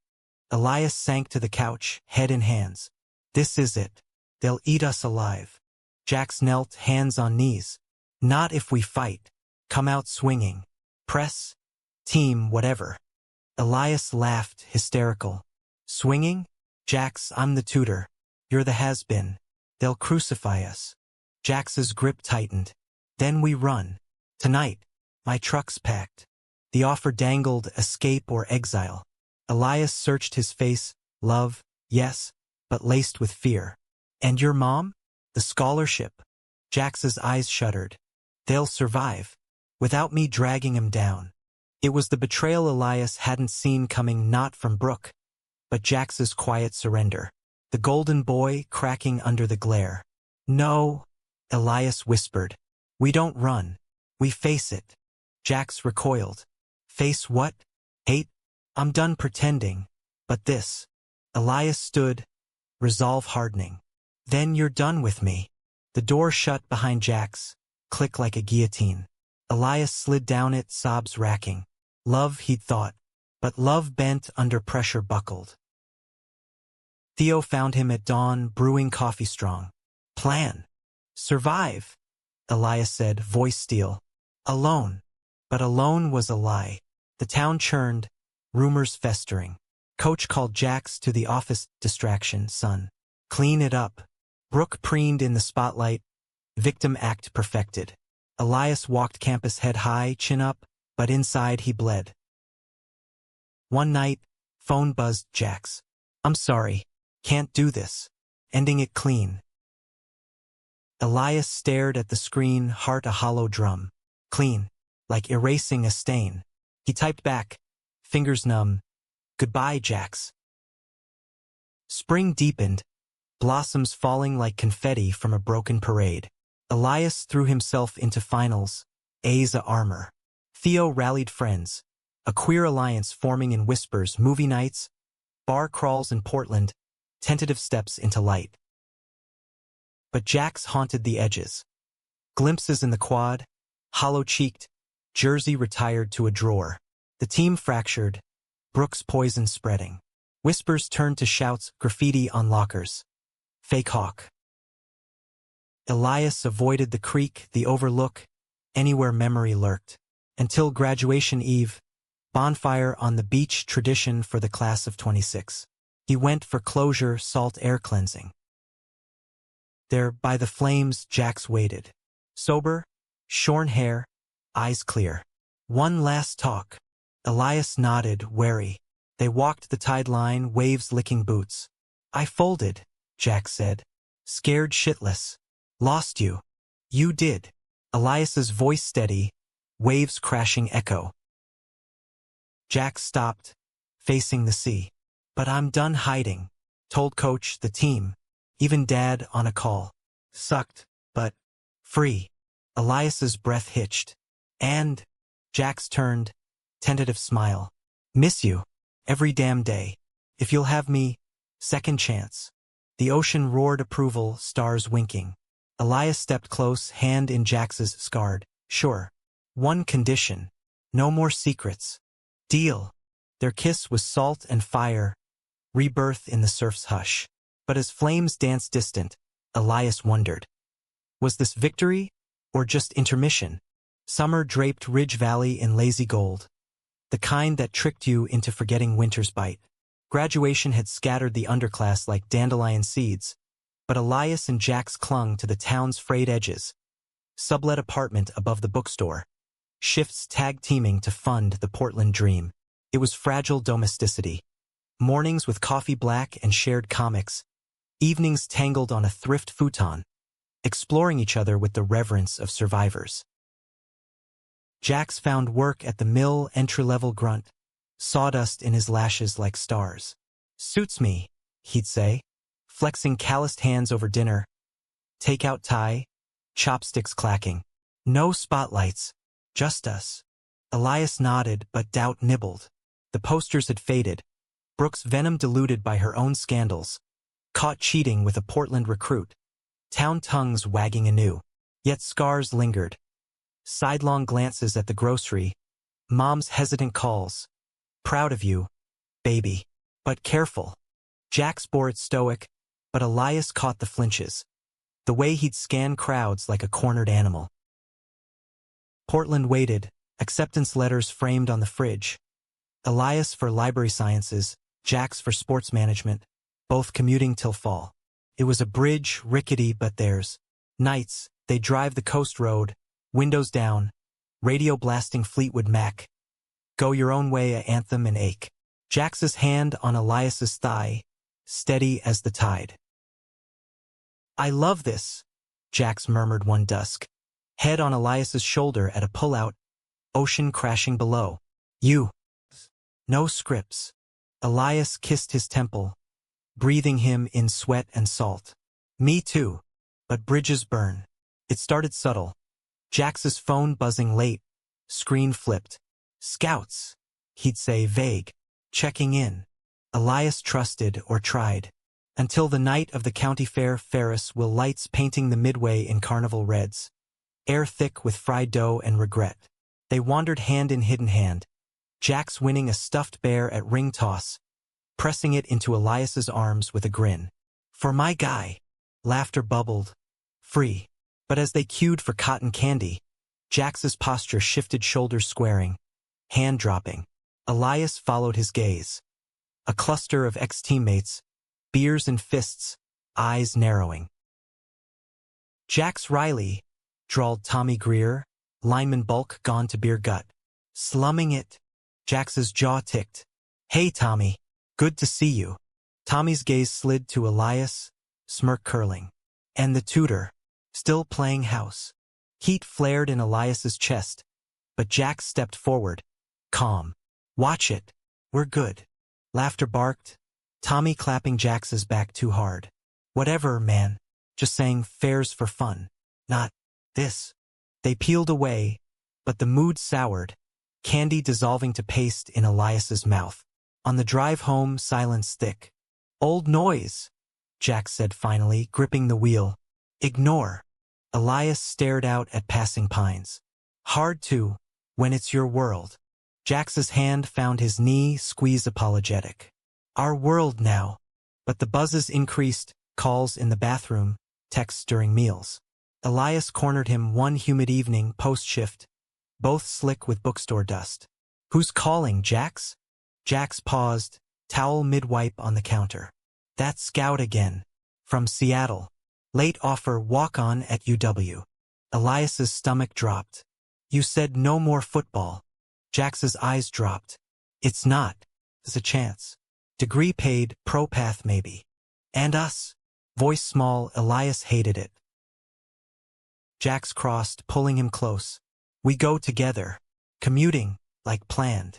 Elias sank to the couch, head in hands. This is it. They'll eat us alive. Jax knelt, hands on knees. Not if we fight. Come out swinging. Press. Team, whatever. Elias laughed, hysterical. Swinging? Jax, I'm the tutor. You're the has-been. They'll crucify us. Jax's grip tightened. Then we run. Tonight. My truck's packed. The offer dangled, escape or exile. Elias searched his face. Love, yes, but laced with fear. And your mom? The scholarship. Jax's eyes shuddered. They'll survive. Without me dragging him down. It was the betrayal Elias hadn't seen coming, not from Brooke, but Jax's quiet surrender. The golden boy cracking under the glare. No, Elias whispered. We don't run. We face it. Jax recoiled. Face what? Hate? I'm done pretending. But this. Elias stood, resolve hardening. Then you're done with me. The door shut behind Jax, click like a guillotine. Elias slid down it, sobs racking. Love, he'd thought. But love bent under pressure buckled. Theo found him at dawn, brewing coffee strong. Plan. Survive, Elias said, voice steel. Alone. But alone was a lie. The town churned, rumors festering. Coach called Jax to the office. Distraction, son. Clean it up. Brooke preened in the spotlight. Victim act perfected. Elias walked campus head high, chin up, but inside he bled. One night, phone buzzed. Jax. I'm sorry. Can't do this. Ending it clean. Elias stared at the screen, heart a hollow drum. Clean. Like erasing a stain. He typed back, fingers numb. Goodbye, Jax. Spring deepened, blossoms falling like confetti from a broken parade. Elias threw himself into finals, A's armor. Theo rallied friends, a queer alliance forming in whispers, movie nights, bar crawls in Portland, tentative steps into light. But Jax haunted the edges. Glimpses in the quad, hollow-cheeked, jersey retired to a drawer. The team fractured, Brooke's poison spreading. Whispers turned to shouts, graffiti on lockers. Fake hawk. Elias avoided the creek, the overlook, anywhere memory lurked. Until graduation eve, bonfire on the beach, tradition for the class of 26. He went for closure, salt air cleansing. There, by the flames, Jax waited. Sober, shorn hair, eyes clear. One last talk. Elias nodded, wary. They walked the tide line, waves licking boots. I folded, Jax said. Scared shitless. Lost you. You did. Elias's voice steady, waves crashing echo. Jax stopped, facing the sea. But I'm done hiding. Told coach, the team. Even dad on a call. Sucked, but free. Elias's breath hitched. And Jax turned, tentative smile. Miss you. Every damn day. If you'll have me, second chance. The ocean roared approval, stars winking. Elias stepped close, hand in Jax's scarred. Sure. One condition. No more secrets. Deal. Their kiss was salt and fire, rebirth in the surf's hush. But as flames danced distant, Elias wondered. Was this victory, or just intermission? Summer draped Ridge Valley in lazy gold, the kind that tricked you into forgetting winter's bite. Graduation had scattered the underclass like dandelion seeds, but Elias and Jax clung to the town's frayed edges. Sublet apartment above the bookstore. Shifts tag-teaming to fund the Portland dream. It was fragile domesticity. Mornings with coffee black and shared comics. Evenings tangled on a thrift futon, exploring each other with the reverence of survivors. Jax found work at the mill, entry-level grunt, sawdust in his lashes like stars. Suits me, he'd say, flexing calloused hands over dinner. Takeout tie, chopsticks clacking. No spotlights, just us. Elias nodded, but doubt nibbled. The posters had faded, Brooke's venom diluted by her own scandals. Caught cheating with a Portland recruit. Town tongues wagging anew. Yet scars lingered. Sidelong glances at the grocery. Mom's hesitant calls. Proud of you, baby. But careful. Jax bore it stoic, but Elias caught the flinches. The way he'd scan crowds like a cornered animal. Portland waited, acceptance letters framed on the fridge. Elias for library sciences, Jax for sports management, both commuting till fall. It was a bridge, rickety but theirs. Nights, they'd drive the coast road, windows down, radio blasting Fleetwood Mac. Go your own way, a anthem and ache. Jax's hand on Elias's thigh, steady as the tide. I love this, Jax murmured one dusk. Head on Elias's shoulder at a pullout, ocean crashing below. You. No scripts. Elias kissed his temple, breathing him in sweat and salt. Me too. But bridges burn. It started subtle. Jax's phone buzzing late. Screen flipped. Scouts, he'd say, vague. Checking in. Elias trusted or tried. Until the night of the county fair, Ferris wheel lights painting the midway in carnival reds. Air thick with fried dough and regret. They wandered hand in hidden hand. Jax winning a stuffed bear at ring toss, pressing it into Elias's arms with a grin. For my guy. Laughter bubbled. Free. But as they queued for cotton candy, Jax's posture shifted, shoulders squaring, hand dropping. Elias followed his gaze. A cluster of ex-teammates, beers and fists, eyes narrowing. Jax Riley, drawled Tommy Greer, lineman bulk gone to beer gut. Slumming it. Jax's jaw ticked. Hey Tommy, good to see you. Tommy's gaze slid to Elias, smirk curling. And the tutor, still playing house. Heat flared in Elias's chest, but Jax stepped forward, calm. Watch it. We're good. Laughter barked, Tommy clapping Jax's back too hard. Whatever, man. Just saying fair's for fun. Not this. They peeled away, but the mood soured, candy dissolving to paste in Elias's mouth. On the drive home, silence thick. Old noise, Jax said finally, gripping the wheel. Ignore. Elias stared out at passing pines. Hard to, when it's your world. Jax's hand found his knee, squeeze apologetic. Our world now. But the buzzes increased, calls in the bathroom, texts during meals. Elias cornered him one humid evening, post-shift, both slick with bookstore dust. Who's calling, Jax? Jax paused, towel mid-wipe on the counter. That scout again. From Seattle. Late offer walk-on at UW. Elias's stomach dropped. You said no more football. Jax's eyes dropped. It's not. There's a chance. Degree paid, pro path maybe. And us? Voice small, Elias hated it. Jax crossed, pulling him close. We go together. Commuting, like planned.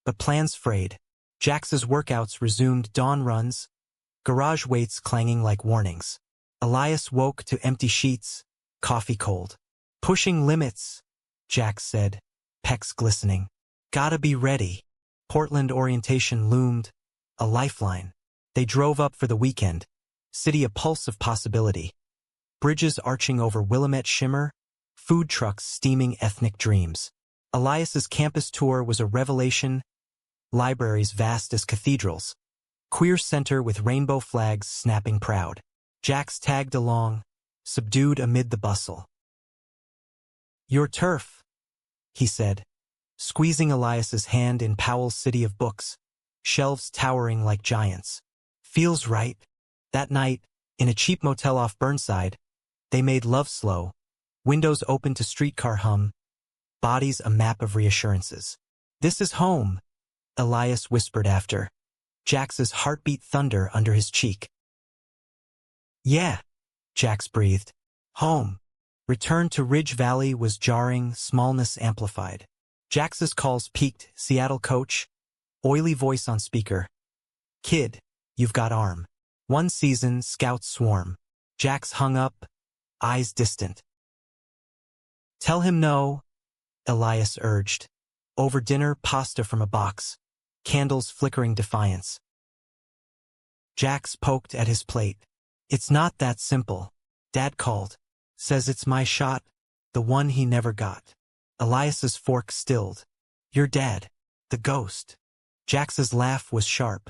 But plans frayed. Jax's workouts resumed, dawn runs, garage weights clanging like warnings. Elias woke to empty sheets, coffee cold. Pushing limits, Jax said, pecs glistening. Gotta be ready. Portland orientation loomed, a lifeline. They drove up for the weekend, city a pulse of possibility. Bridges arching over Willamette shimmer, food trucks steaming ethnic dreams. Elias's campus tour was a revelation, libraries vast as cathedrals. Queer center with rainbow flags snapping proud. Jax tagged along, subdued amid the bustle. "Your turf," he said, squeezing Elias's hand in Powell's city of books, shelves towering like giants. "Feels right." That night, in a cheap motel off Burnside, they made love slow, windows open to streetcar hum, bodies a map of reassurances. "This is home," Elias whispered after, Jax's heartbeat thunder under his cheek. "Yeah," Jax breathed. "Home." Return to Ridge Valley was jarring, smallness amplified. Jax's calls peaked, Seattle coach, oily voice on speaker. "Kid, you've got arm." One season, scouts swarm. Jax hung up, eyes distant. "Tell him no," Elias urged. Over dinner, pasta from a box, candles flickering defiance. Jax poked at his plate. "It's not that simple. Dad called. Says it's my shot, the one he never got." Elias's fork stilled. "Your dad, the ghost." Jax's laugh was sharp.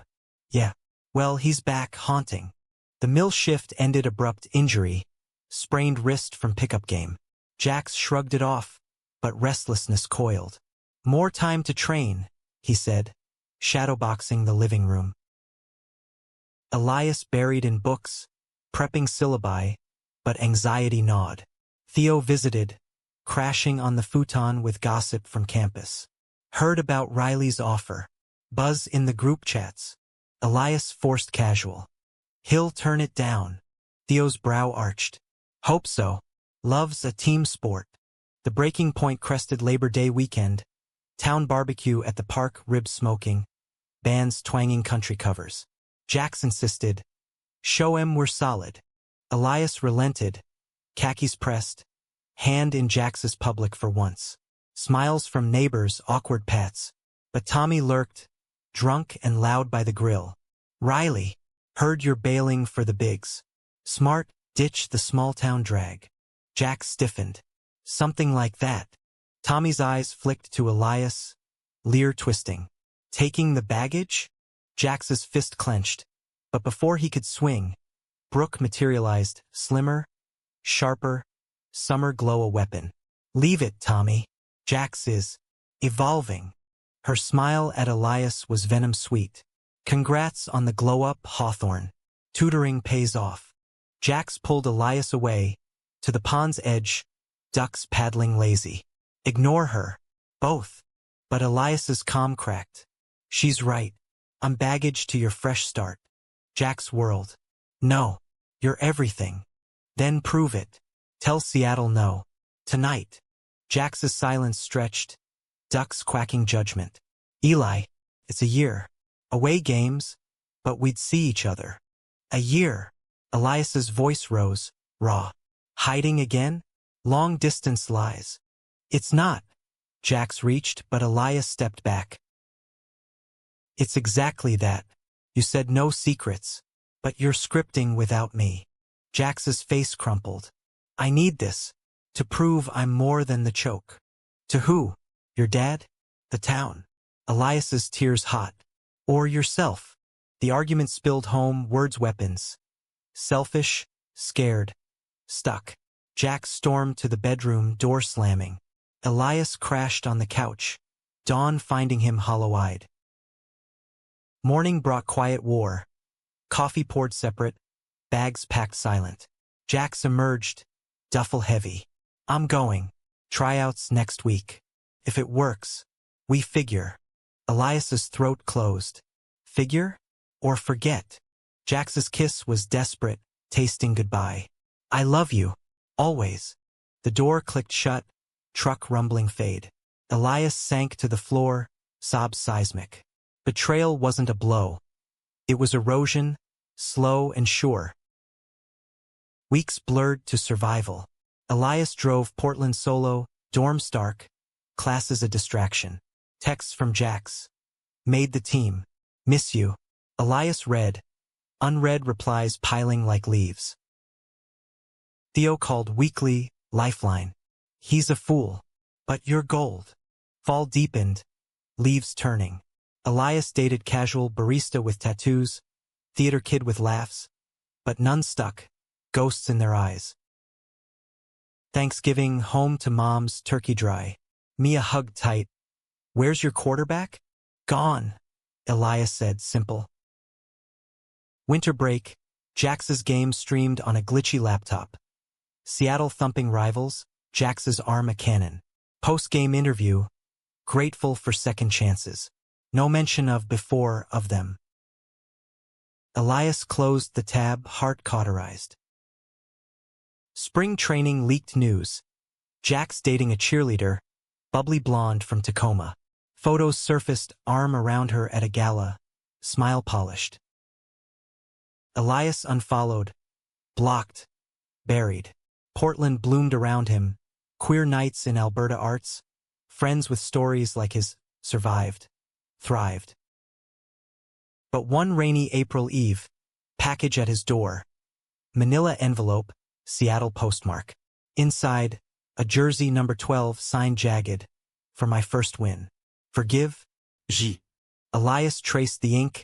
"Yeah, well, he's back, haunting." The mill shift ended abrupt injury, sprained wrist from pickup game. Jax shrugged it off, but restlessness coiled. "More time to train," he said, shadowboxing the living room. Elias buried in books, prepping syllabi, but anxiety gnawed. Theo visited, crashing on the futon with gossip from campus. Heard about Riley's offer. Buzz in the group chats. Elias forced casual. "He'll turn it down." Theo's brow arched. "Hope so. Love's a team sport." The breaking point crested Labor Day weekend. Town barbecue at the park, ribs smoking, bands twanging country covers. Jax insisted, "Show 'em we're solid." Elias relented, khakis pressed, hand in Jax's public for once. Smiles from neighbors, awkward pats. But Tommy lurked, drunk and loud by the grill. "Riley, heard you're bailing for the bigs. Smart, ditch the small-town drag." Jax stiffened. "Something like that." Tommy's eyes flicked to Elias, leer twisting. "Taking the baggage?" Jax's fist clenched. But before he could swing, Brooke materialized, slimmer, sharper, summer glow a weapon. "Leave it, Tommy. Jax is evolving." Her smile at Elias was venom sweet. "Congrats on the glow-up, Hawthorne. Tutoring pays off." Jax pulled Elias away, to the pond's edge, ducks paddling lazy. "Ignore her. Both." But Elias's calm cracked. "She's right. I'm baggage to your fresh start." Jax whirled. "No. You're everything. Then prove it. Tell Seattle no. Tonight." Jax's silence stretched, ducks quacking judgment. "Eli, it's a year. Away games, but we'd see each other." "A year." Elias's voice rose, raw. "Hiding again? Long-distance lies." "It's not." Jax reached, but Elias stepped back. "It's exactly that. You said no secrets, but you're scripting without me." Jax's face crumpled. "I need this, to prove I'm more than the choke." "To who? Your dad? The town?" Elias's tears hot. "Or yourself?" The argument spilled home, words weapons. Selfish, scared, stuck. Jax stormed to the bedroom, door slamming. Elias crashed on the couch, dawn finding him hollow-eyed. Morning brought quiet war. Coffee poured separate, bags packed silent. Jax emerged, duffel heavy. "I'm going. Tryouts next week. If it works, we figure." Elias's throat closed. Figure? Or forget? Jax's kiss was desperate, tasting goodbye. "I love you. Always." The door clicked shut, truck rumbling fade. Elias sank to the floor, sobs seismic. Betrayal wasn't a blow. It was erosion, slow and sure. Weeks blurred to survival. Elias drove Portland solo, dorm stark, classes a distraction. Texts from Jax. Made the team. Miss you. Elias read. Unread replies piling like leaves. Theo called weakly, lifeline. He's a fool. But you're gold. Fall deepened. Leaves turning. Elias dated casual barista with tattoos, theater kid with laughs, but none stuck, ghosts in their eyes. Thanksgiving, home to mom's turkey dry. Mia hugged tight. Where's your quarterback? Gone, Elias said, simple. Winter break, Jax's game streamed on a glitchy laptop. Seattle thumping rivals, Jax's arm a cannon. Post-game interview, grateful for second chances. No mention of before of them. Elias closed the tab, heart cauterized. Spring training leaked news. Jax dating a cheerleader, bubbly blonde from Tacoma. Photos surfaced, arm around her at a gala, smile polished. Elias unfollowed, blocked, buried. Portland bloomed around him, queer nights in Alberta arts, friends with stories like his survived, thrived. But one rainy April eve, package at his door. Manila envelope, Seattle postmark. Inside, a jersey number 12 signed jagged, for my first win. Forgive? G. Elias traced the ink,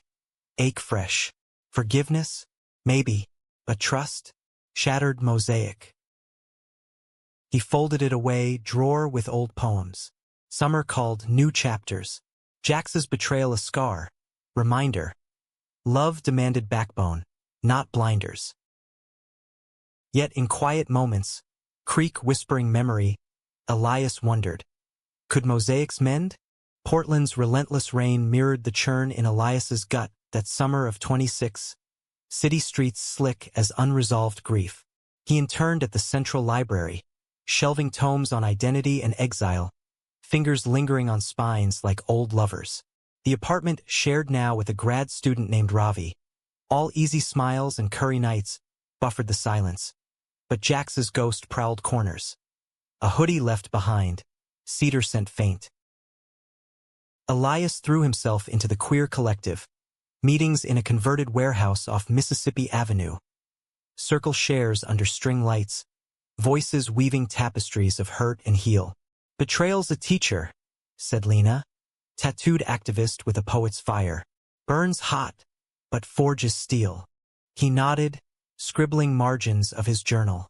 ache fresh. Forgiveness? Maybe. But trust? Shattered mosaic. He folded it away, drawer with old poems. Summer called new chapters. Jax's betrayal a scar. Reminder. Love demanded backbone, not blinders. Yet in quiet moments, creak whispering memory, Elias wondered. Could mosaics mend? Portland's relentless rain mirrored the churn in Elias's gut that summer of 26. City streets slick as unresolved grief. He interned at the Central Library, shelving tomes on identity and exile, fingers lingering on spines like old lovers. The apartment shared now with a grad student named Ravi. All easy smiles and curry nights buffered the silence. But Jax's ghost prowled corners. A hoodie left behind, cedar scent faint. Elias threw himself into the queer collective, meetings in a converted warehouse off Mississippi Avenue. Circle shares under string lights, voices weaving tapestries of hurt and heal. Betrayal's a teacher, said Lena, tattooed activist with a poet's fire. Burns hot, but forges steel. He nodded, scribbling margins of his journal.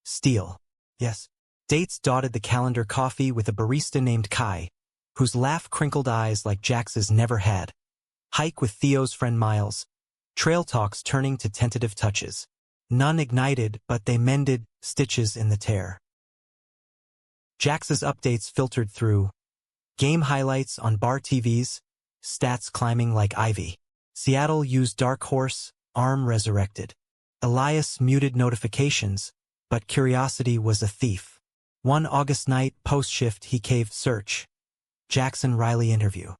Steel. Yes. Dates dotted the calendar, coffee with a barista named Kai, whose laugh crinkled eyes like Jax's never had. Hike with Theo's friend Miles. Trail talks turning to tentative touches. None ignited, but they mended stitches in the tear. Jax's updates filtered through. Game highlights on bar TVs, stats climbing like ivy. Seattle used Dark Horse, arm resurrected. Elias muted notifications, but curiosity was a thief. One August night, post-shift, he caved search. Jackson Riley interview.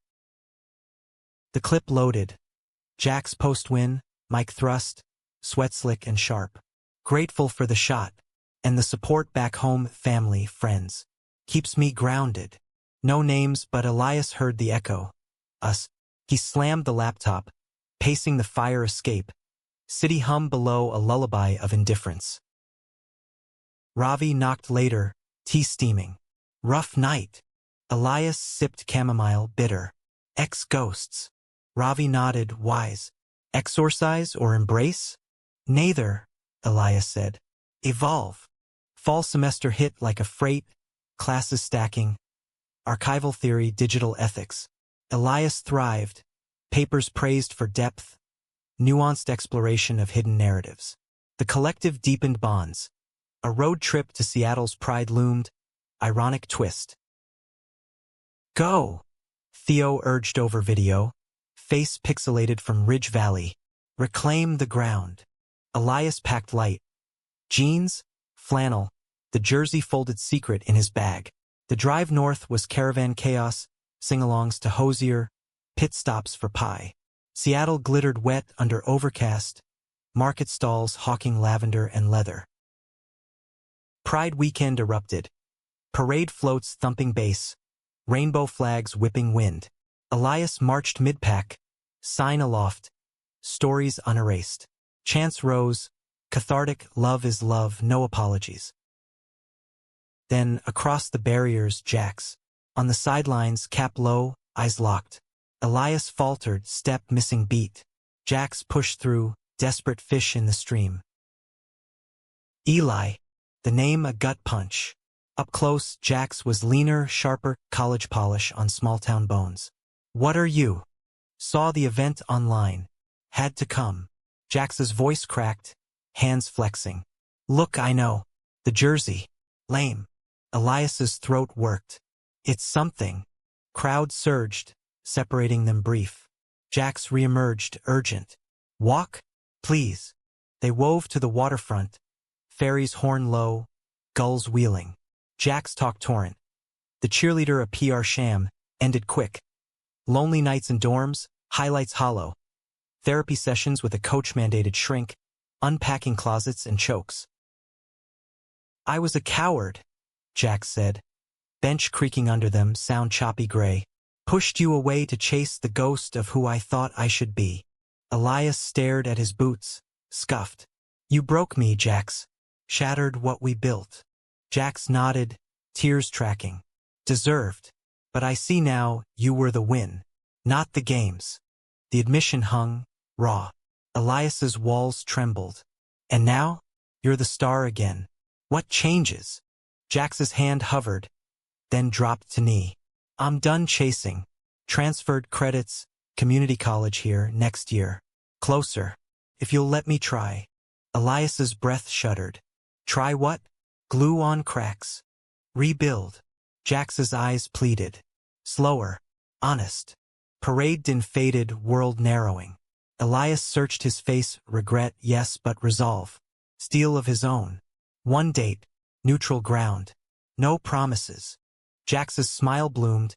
The clip loaded. Jax post-win, mic thrust, sweat slick and sharp. Grateful for the shot, and the support back home, family, friends. Keeps me grounded. No names, but Elias heard the echo. Us. He slammed the laptop, pacing the fire escape. City hum below, a lullaby of indifference. Ravi knocked later, tea steaming. Rough night. Elias sipped chamomile, bitter. Ex-ghosts. Ravi nodded, wise. Exorcise or embrace? Neither, Elias said. Evolve. Fall semester hit like a freight, classes stacking. Archival theory, digital ethics. Elias thrived. Papers praised for depth. Nuanced exploration of hidden narratives. The collective deepened bonds. A road trip to Seattle's pride loomed. Ironic twist. Go! Theo urged over video. Face pixelated from Ridge Valley. Reclaim the ground. Elias packed light. Jeans, flannel, the jersey folded secret in his bag. The drive north was caravan chaos, sing-alongs to Hosier, pit stops for pie. Seattle glittered wet under overcast, market stalls hawking lavender and leather. Pride weekend erupted. Parade floats thumping bass, rainbow flags whipping wind. Elias marched mid-pack, sign aloft, stories unerased. Chants rose, cathartic, love is love, no apologies. Then, across the barriers, Jax. On the sidelines, cap low, eyes locked. Elias faltered, step missing beat. Jax pushed through, desperate fish in the stream. Eli. The name a gut punch. Up close, Jax was leaner, sharper, college polish on small-town bones. What are you? Saw the event online. Had to come. Jax's voice cracked, hands flexing. Look, I know. The jersey. Lame. Elias's throat worked. It's something. Crowd surged, separating them brief. Jax reemerged, urgent. Walk? Please. They wove to the waterfront. Ferry's horn low, gulls wheeling. Jax talked torrent. The cheerleader a PR sham, ended quick. Lonely nights in dorms, highlights hollow. Therapy sessions with a coach-mandated shrink, unpacking closets and chokes. I was a coward, Jax said. Bench creaking under them, sound choppy gray. Pushed you away to chase the ghost of who I thought I should be. Elias stared at his boots, scuffed. You broke me, Jax. Shattered what we built. Jax nodded, tears tracking. Deserved. But I see now, you were the win. Not the games. The admission hung, raw. Elias's walls trembled. And now? You're the star again. What changes? Jax's hand hovered, then dropped to knee. I'm done chasing. Transferred credits, community college here, next year. Closer. If you'll let me try. Elias's breath shuddered. Try what? Glue on cracks. Rebuild. Jax's eyes pleaded. Slower. Honest. Parade din faded, world narrowing. Elias searched his face, regret, yes, but resolve. Steel of his own. One date. Neutral ground. No promises. Jax's smile bloomed.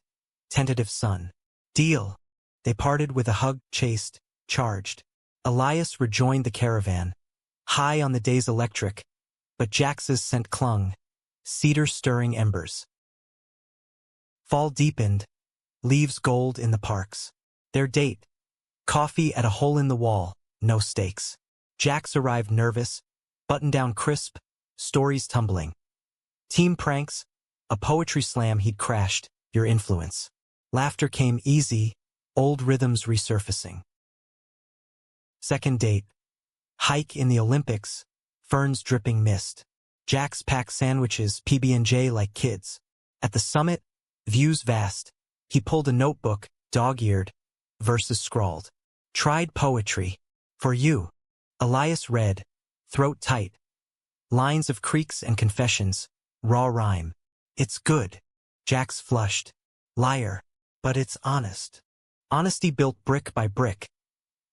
Tentative sun. Deal. They parted with a hug, chased, charged. Elias rejoined the caravan. High on the day's electric. But Jax's scent clung. Cedar stirring embers. Fall deepened. Leaves gold in the parks. Their date. Coffee at a hole in the wall. No stakes. Jax arrived nervous. Button down crisp. Stories tumbling. Team pranks. A poetry slam he'd crashed. Your influence. Laughter came easy. Old rhythms resurfacing. Second date. Hike in the Olympics. Ferns dripping mist. Jax packed sandwiches, PB&J like kids. At the summit, views vast. He pulled a notebook, dog-eared, verses scrawled. Tried poetry. For you. Elias read, throat tight. Lines of creaks and confessions, raw rhyme. It's good. Jax flushed. Liar. But it's honest. Honesty built brick by brick.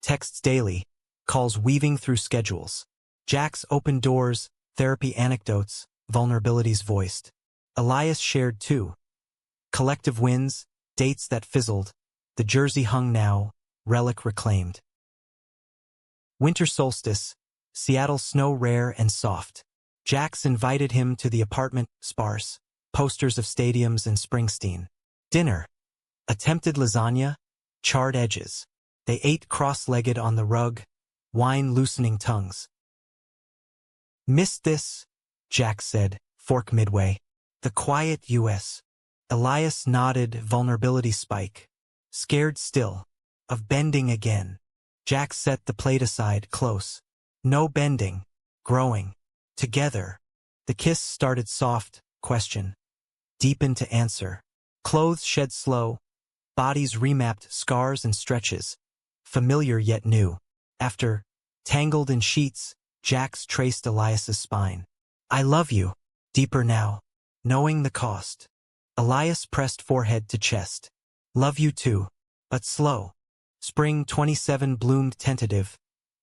Texts daily. Calls weaving through schedules. Jax opened doors, therapy anecdotes, vulnerabilities voiced. Elias shared too. Collective wins, dates that fizzled. The jersey hung now, relic reclaimed. Winter solstice, Seattle snow rare and soft. Jax invited him to the apartment, sparse. Posters of stadiums and Springsteen. Dinner. Attempted lasagna, charred edges. They ate cross-legged on the rug, wine loosening tongues. Missed this, Jax said, fork midway. The quiet U.S. Elias nodded, vulnerability spike. Scared still. Of bending again. Jax set the plate aside, close. No bending. Growing. Together. The kiss started soft, question. Deepened to answer. Clothes shed slow. Bodies remapped, scars and stretches. Familiar yet new. After, tangled in sheets, Jax traced Elias's spine. I love you. Deeper now. Knowing the cost. Elias pressed forehead to chest. Love you too. But slow. Spring 27 bloomed tentative.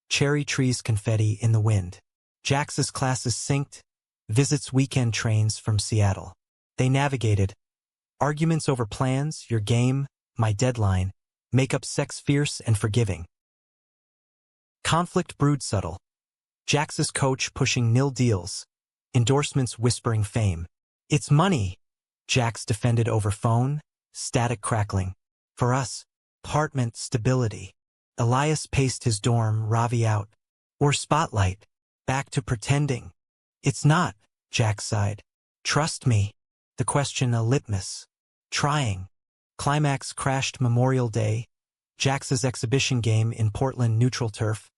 Cherry trees confetti in the wind. Jax's classes synced. Visits weekend trains from Seattle. They navigated. Arguments over plans, your game, my deadline. Make up sex fierce and forgiving. Conflict brewed subtle. Jax's coach pushing nil deals. Endorsements whispering fame. It's money. Jax defended over phone. Static crackling. For us, Apartment stability. Elias paced his dorm, Ravi out. Or spotlight. Back to pretending. It's not, Jack sighed. Trust me. The question a litmus. Trying. Climax crashed Memorial Day. Jax's exhibition game in Portland neutral turf.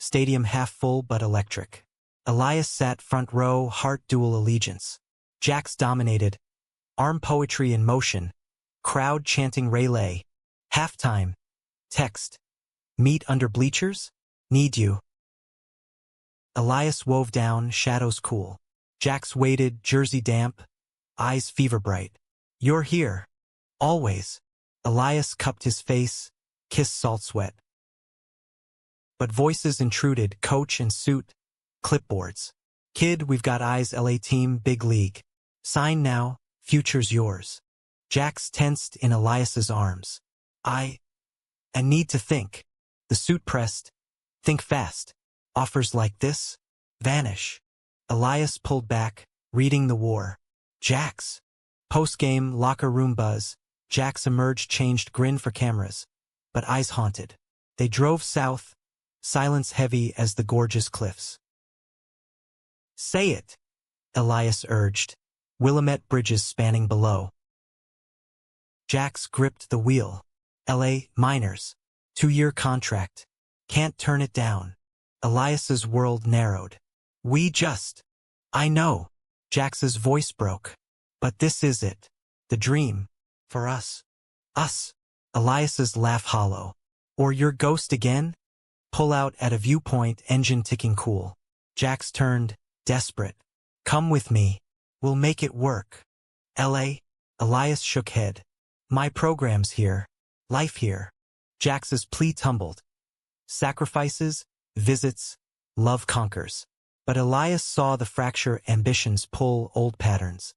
Stadium half full but electric. Elias sat front row, heart dual allegiance. Jax dominated. Arm poetry in motion. Crowd chanting relay. Halftime. Text. Meet under bleachers? Need you. Elias wove down, shadows cool. Jax waited, jersey damp. Eyes fever bright. You're here. Always. Elias cupped his face, kissed salt sweat. But voices intruded, coach and suit. Clipboards. Kid, we've got eyes, LA team, big league. Sign now, future's yours. Jax tensed in Elias's arms. I need to think. The suit pressed. Think fast. Offers like this? Vanish. Elias pulled back, reading the war. Jax. Post-game, locker room buzz. Jax emerged, changed, grin for cameras. But eyes haunted. They drove south, silence heavy as the gorgeous cliffs. Say it, Elias urged. Willamette bridges spanning below. Jax gripped the wheel. L.A. Miners. 2-year contract. Can't turn it down. Elias's world narrowed. I know. Jax's voice broke. But this is it. The dream. For us. Us. Elias's laugh hollow. Or your ghost again? Pull out at a viewpoint, engine ticking cool. Jax turned, desperate. Come with me. We'll make it work. L.A. Elias shook head. My program's here. Life here. Jax's plea tumbled. Sacrifices, visits, love conquers. But Elias saw the fracture, ambitions pull old patterns.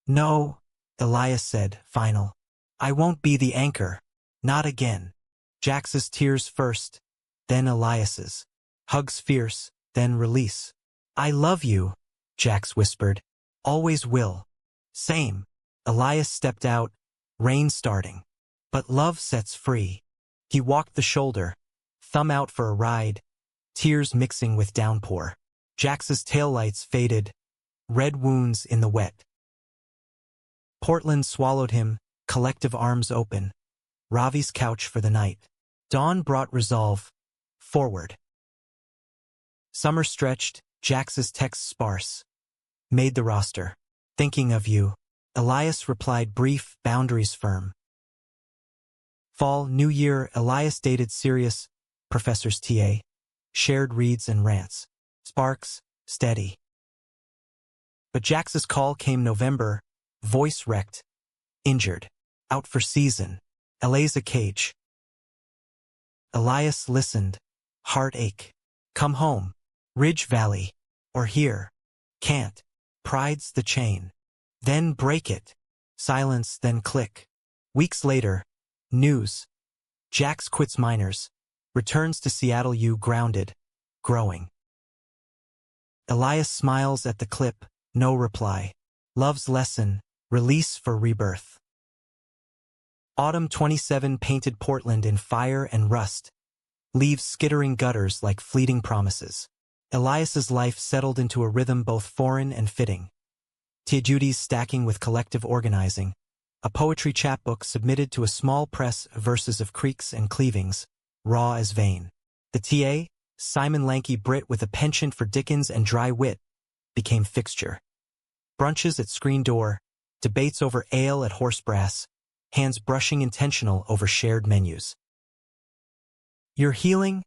No, Elias said, final. I won't be the anchor. Not again. Jax's tears first, then Elias's. Hugs fierce, then release. I love you, Jax whispered. Always will. Same. Elias stepped out, rain starting. But love sets free. He walked the shoulder, thumb out for a ride, tears mixing with downpour. Jax's taillights faded, red wounds in the wet. Portland swallowed him, collective arms open. Ravi's couch for the night. Dawn brought resolve. Forward. Summer stretched, Jax's texts sparse. Made the roster. Thinking of you. Elias replied brief, boundaries firm. Fall, New Year, Elias dated serious. Professor's TA. Shared reads and rants. Sparks, steady. But Jax's call came November. Voice wrecked. Injured. Out for season. LA's a cage. Elias listened. Heartache. Come home. Ridge Valley. Or here. Can't. Pride's the chain. Then break it. Silence, then click. Weeks later. News. Jax quits Miners. Returns to Seattle U grounded. Growing. Elias smiles at the clip. No reply. Love's lesson. Release for rebirth. Autumn 27 painted Portland in fire and rust. Leaves skittering gutters like fleeting promises. Elias's life settled into a rhythm both foreign and fitting. Tia Judy's stacking with collective organizing. A poetry chapbook submitted to a small press, verses of creaks and cleavings, raw as vein. The TA, Simon Lanky Brit with a penchant for Dickens and dry wit, became fixture. Brunches at screen door, debates over ale at horse brass, hands brushing intentional over shared menus. You're healing?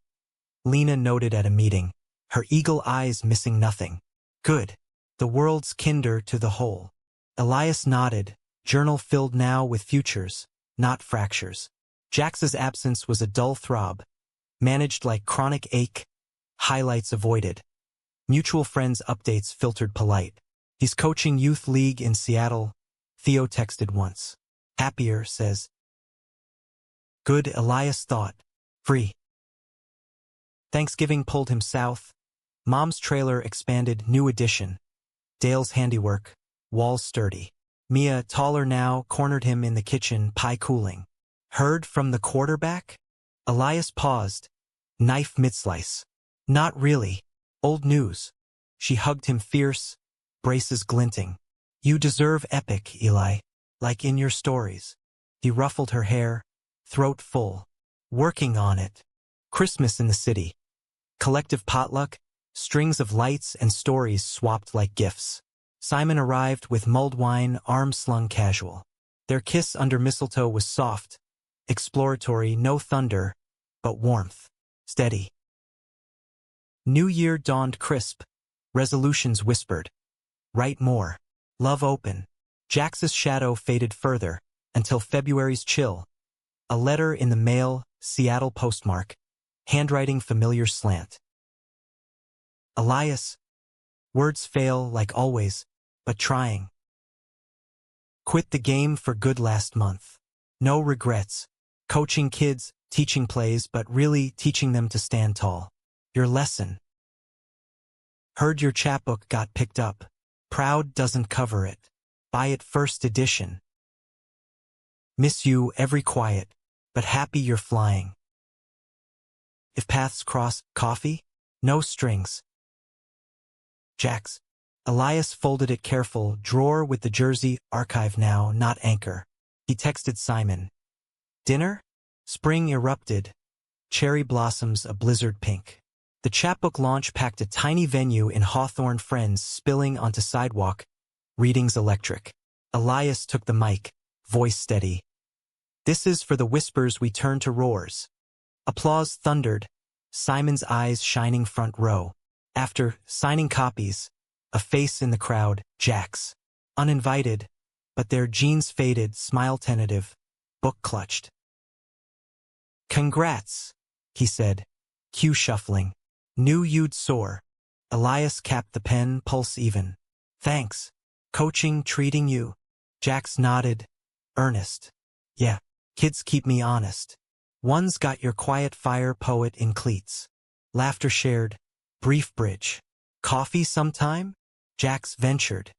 Lena noted at a meeting, her eagle eyes missing nothing. Good. The world's kinder to the whole. Elias nodded, journal filled now with futures, not fractures. Jax's absence was a dull throb, managed like chronic ache, highlights avoided. Mutual friends updates filtered polite. He's coaching youth league in Seattle, Theo texted once. Happier, says. Good, Elias thought. Free. Thanksgiving pulled him south. Mom's trailer expanded, new addition. Dale's handiwork, walls sturdy. Mia, taller now, cornered him in the kitchen, pie cooling. Heard from the quarterback? Elias paused. Knife mid-slice. Not really. Old news. She hugged him fierce, braces glinting. You deserve epic, Eli. Like in your stories. He ruffled her hair, throat full. Working on it. Christmas in the city. Collective potluck, strings of lights and stories swapped like gifts. Simon arrived with mulled wine, arms slung casual. Their kiss under mistletoe was soft, exploratory, no thunder, but warmth. Steady. New Year dawned crisp. Resolutions whispered. Write more. Love open. Jax's shadow faded further, until February's chill. A letter in the mail, Seattle postmark. Handwriting familiar slant. Elias. Words fail like always, but trying. Quit the game for good last month. No regrets. Coaching kids, teaching plays, but really teaching them to stand tall. Your lesson. Heard your chapbook got picked up. Proud doesn't cover it. Buy it first edition. Miss you every quiet, but happy you're flying. If paths cross, coffee? No strings. Jax. Elias folded it careful, drawer with the jersey, archive now, not anchor. He texted Simon. Dinner? Spring erupted. Cherry blossoms a blizzard pink. The chapbook launch packed a tiny venue in Hawthorne, friends spilling onto sidewalk. Readings electric. Elias took the mic, voice steady. This is for the whispers we turn to roars. Applause thundered, Simon's eyes shining front row. After signing copies, a face in the crowd, Jax. Uninvited, but their jeans faded, smile tentative, book clutched. Congrats, he said, cue shuffling. Knew you'd soar. Elias capped the pen, pulse even. Thanks. Coaching treating you? Jax nodded, earnest. Yeah, kids keep me honest. One's got your quiet fire poet in cleats. Laughter shared, brief bridge. Coffee sometime? Jax ventured.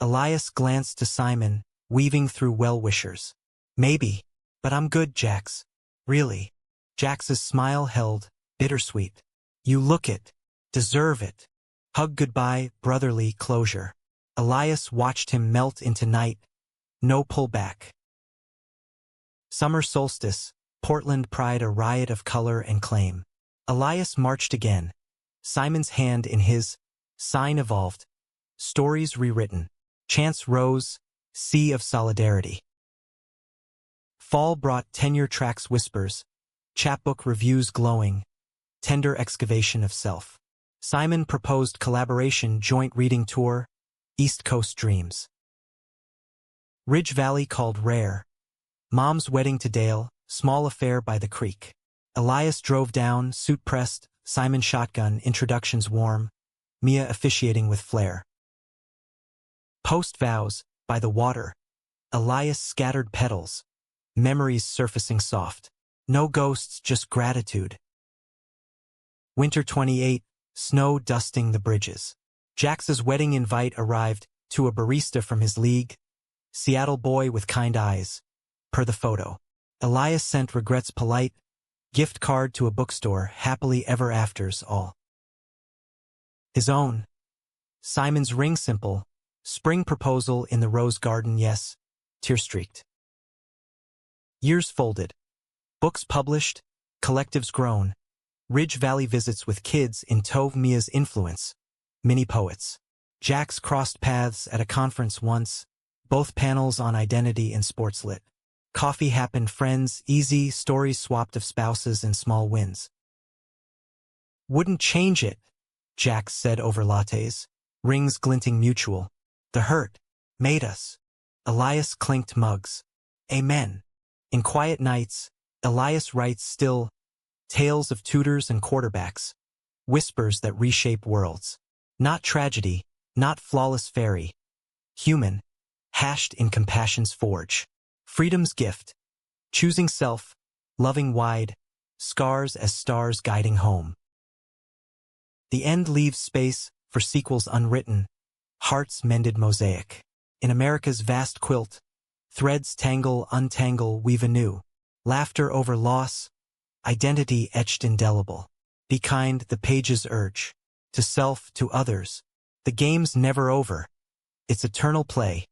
Elias glanced to Simon, weaving through well-wishers. Maybe, but I'm good, Jax. Really. Jax's smile held, bittersweet. You look it. Deserve it. Hug goodbye, brotherly closure. Elias watched him melt into night. No pullback. Summer solstice, Portland Pride, a riot of color and claim. Elias marched again. Simon's hand in his. Sign evolved. Stories rewritten. Chants rose. Sea of solidarity. Fall brought tenure tracks whispers. Chapbook reviews glowing. Tender excavation of self. Simon proposed collaboration, joint reading tour. East Coast dreams. Ridge Valley called rare. Mom's wedding to Dale, small affair by the creek. Elias drove down, suit pressed, Simon shotgun, introductions warm. Mia officiating with flair. Post vows, by the water. Elias scattered petals. Memories surfacing soft. No ghosts, just gratitude. Winter 28, snow dusting the bridges. Jax's wedding invite arrived, to a barista from his league. Seattle boy with kind eyes. Per the photo. Elias sent regrets polite. Gift card to a bookstore, happily ever afters all. His own. Simon's ring simple. Spring proposal in the rose garden, yes. Tear-streaked. Years folded. Books published. Collectives grown. Ridge Valley visits with kids in tow. Mia's influence. Mini poets. Jax crossed paths at a conference once. Both panels on identity and sports lit. Coffee happened, friends, easy, stories swapped of spouses and small wins. Wouldn't change it, Jax said over lattes. Rings glinting mutual. The hurt. Made us. Elias clinked mugs. Amen. In quiet nights, Elias writes still. Tales of tutors and quarterbacks. Whispers that reshape worlds. Not tragedy, not flawless fairy. Human. Hashed in compassion's forge. Freedom's gift. Choosing self. Loving wide. Scars as stars guiding home. The end leaves space for sequels unwritten. Hearts mended mosaic. In America's vast quilt. Threads tangle, untangle, weave anew. Laughter over loss, identity etched indelible. Be kind, the pages urge. To self, to others. The game's never over. It's eternal play.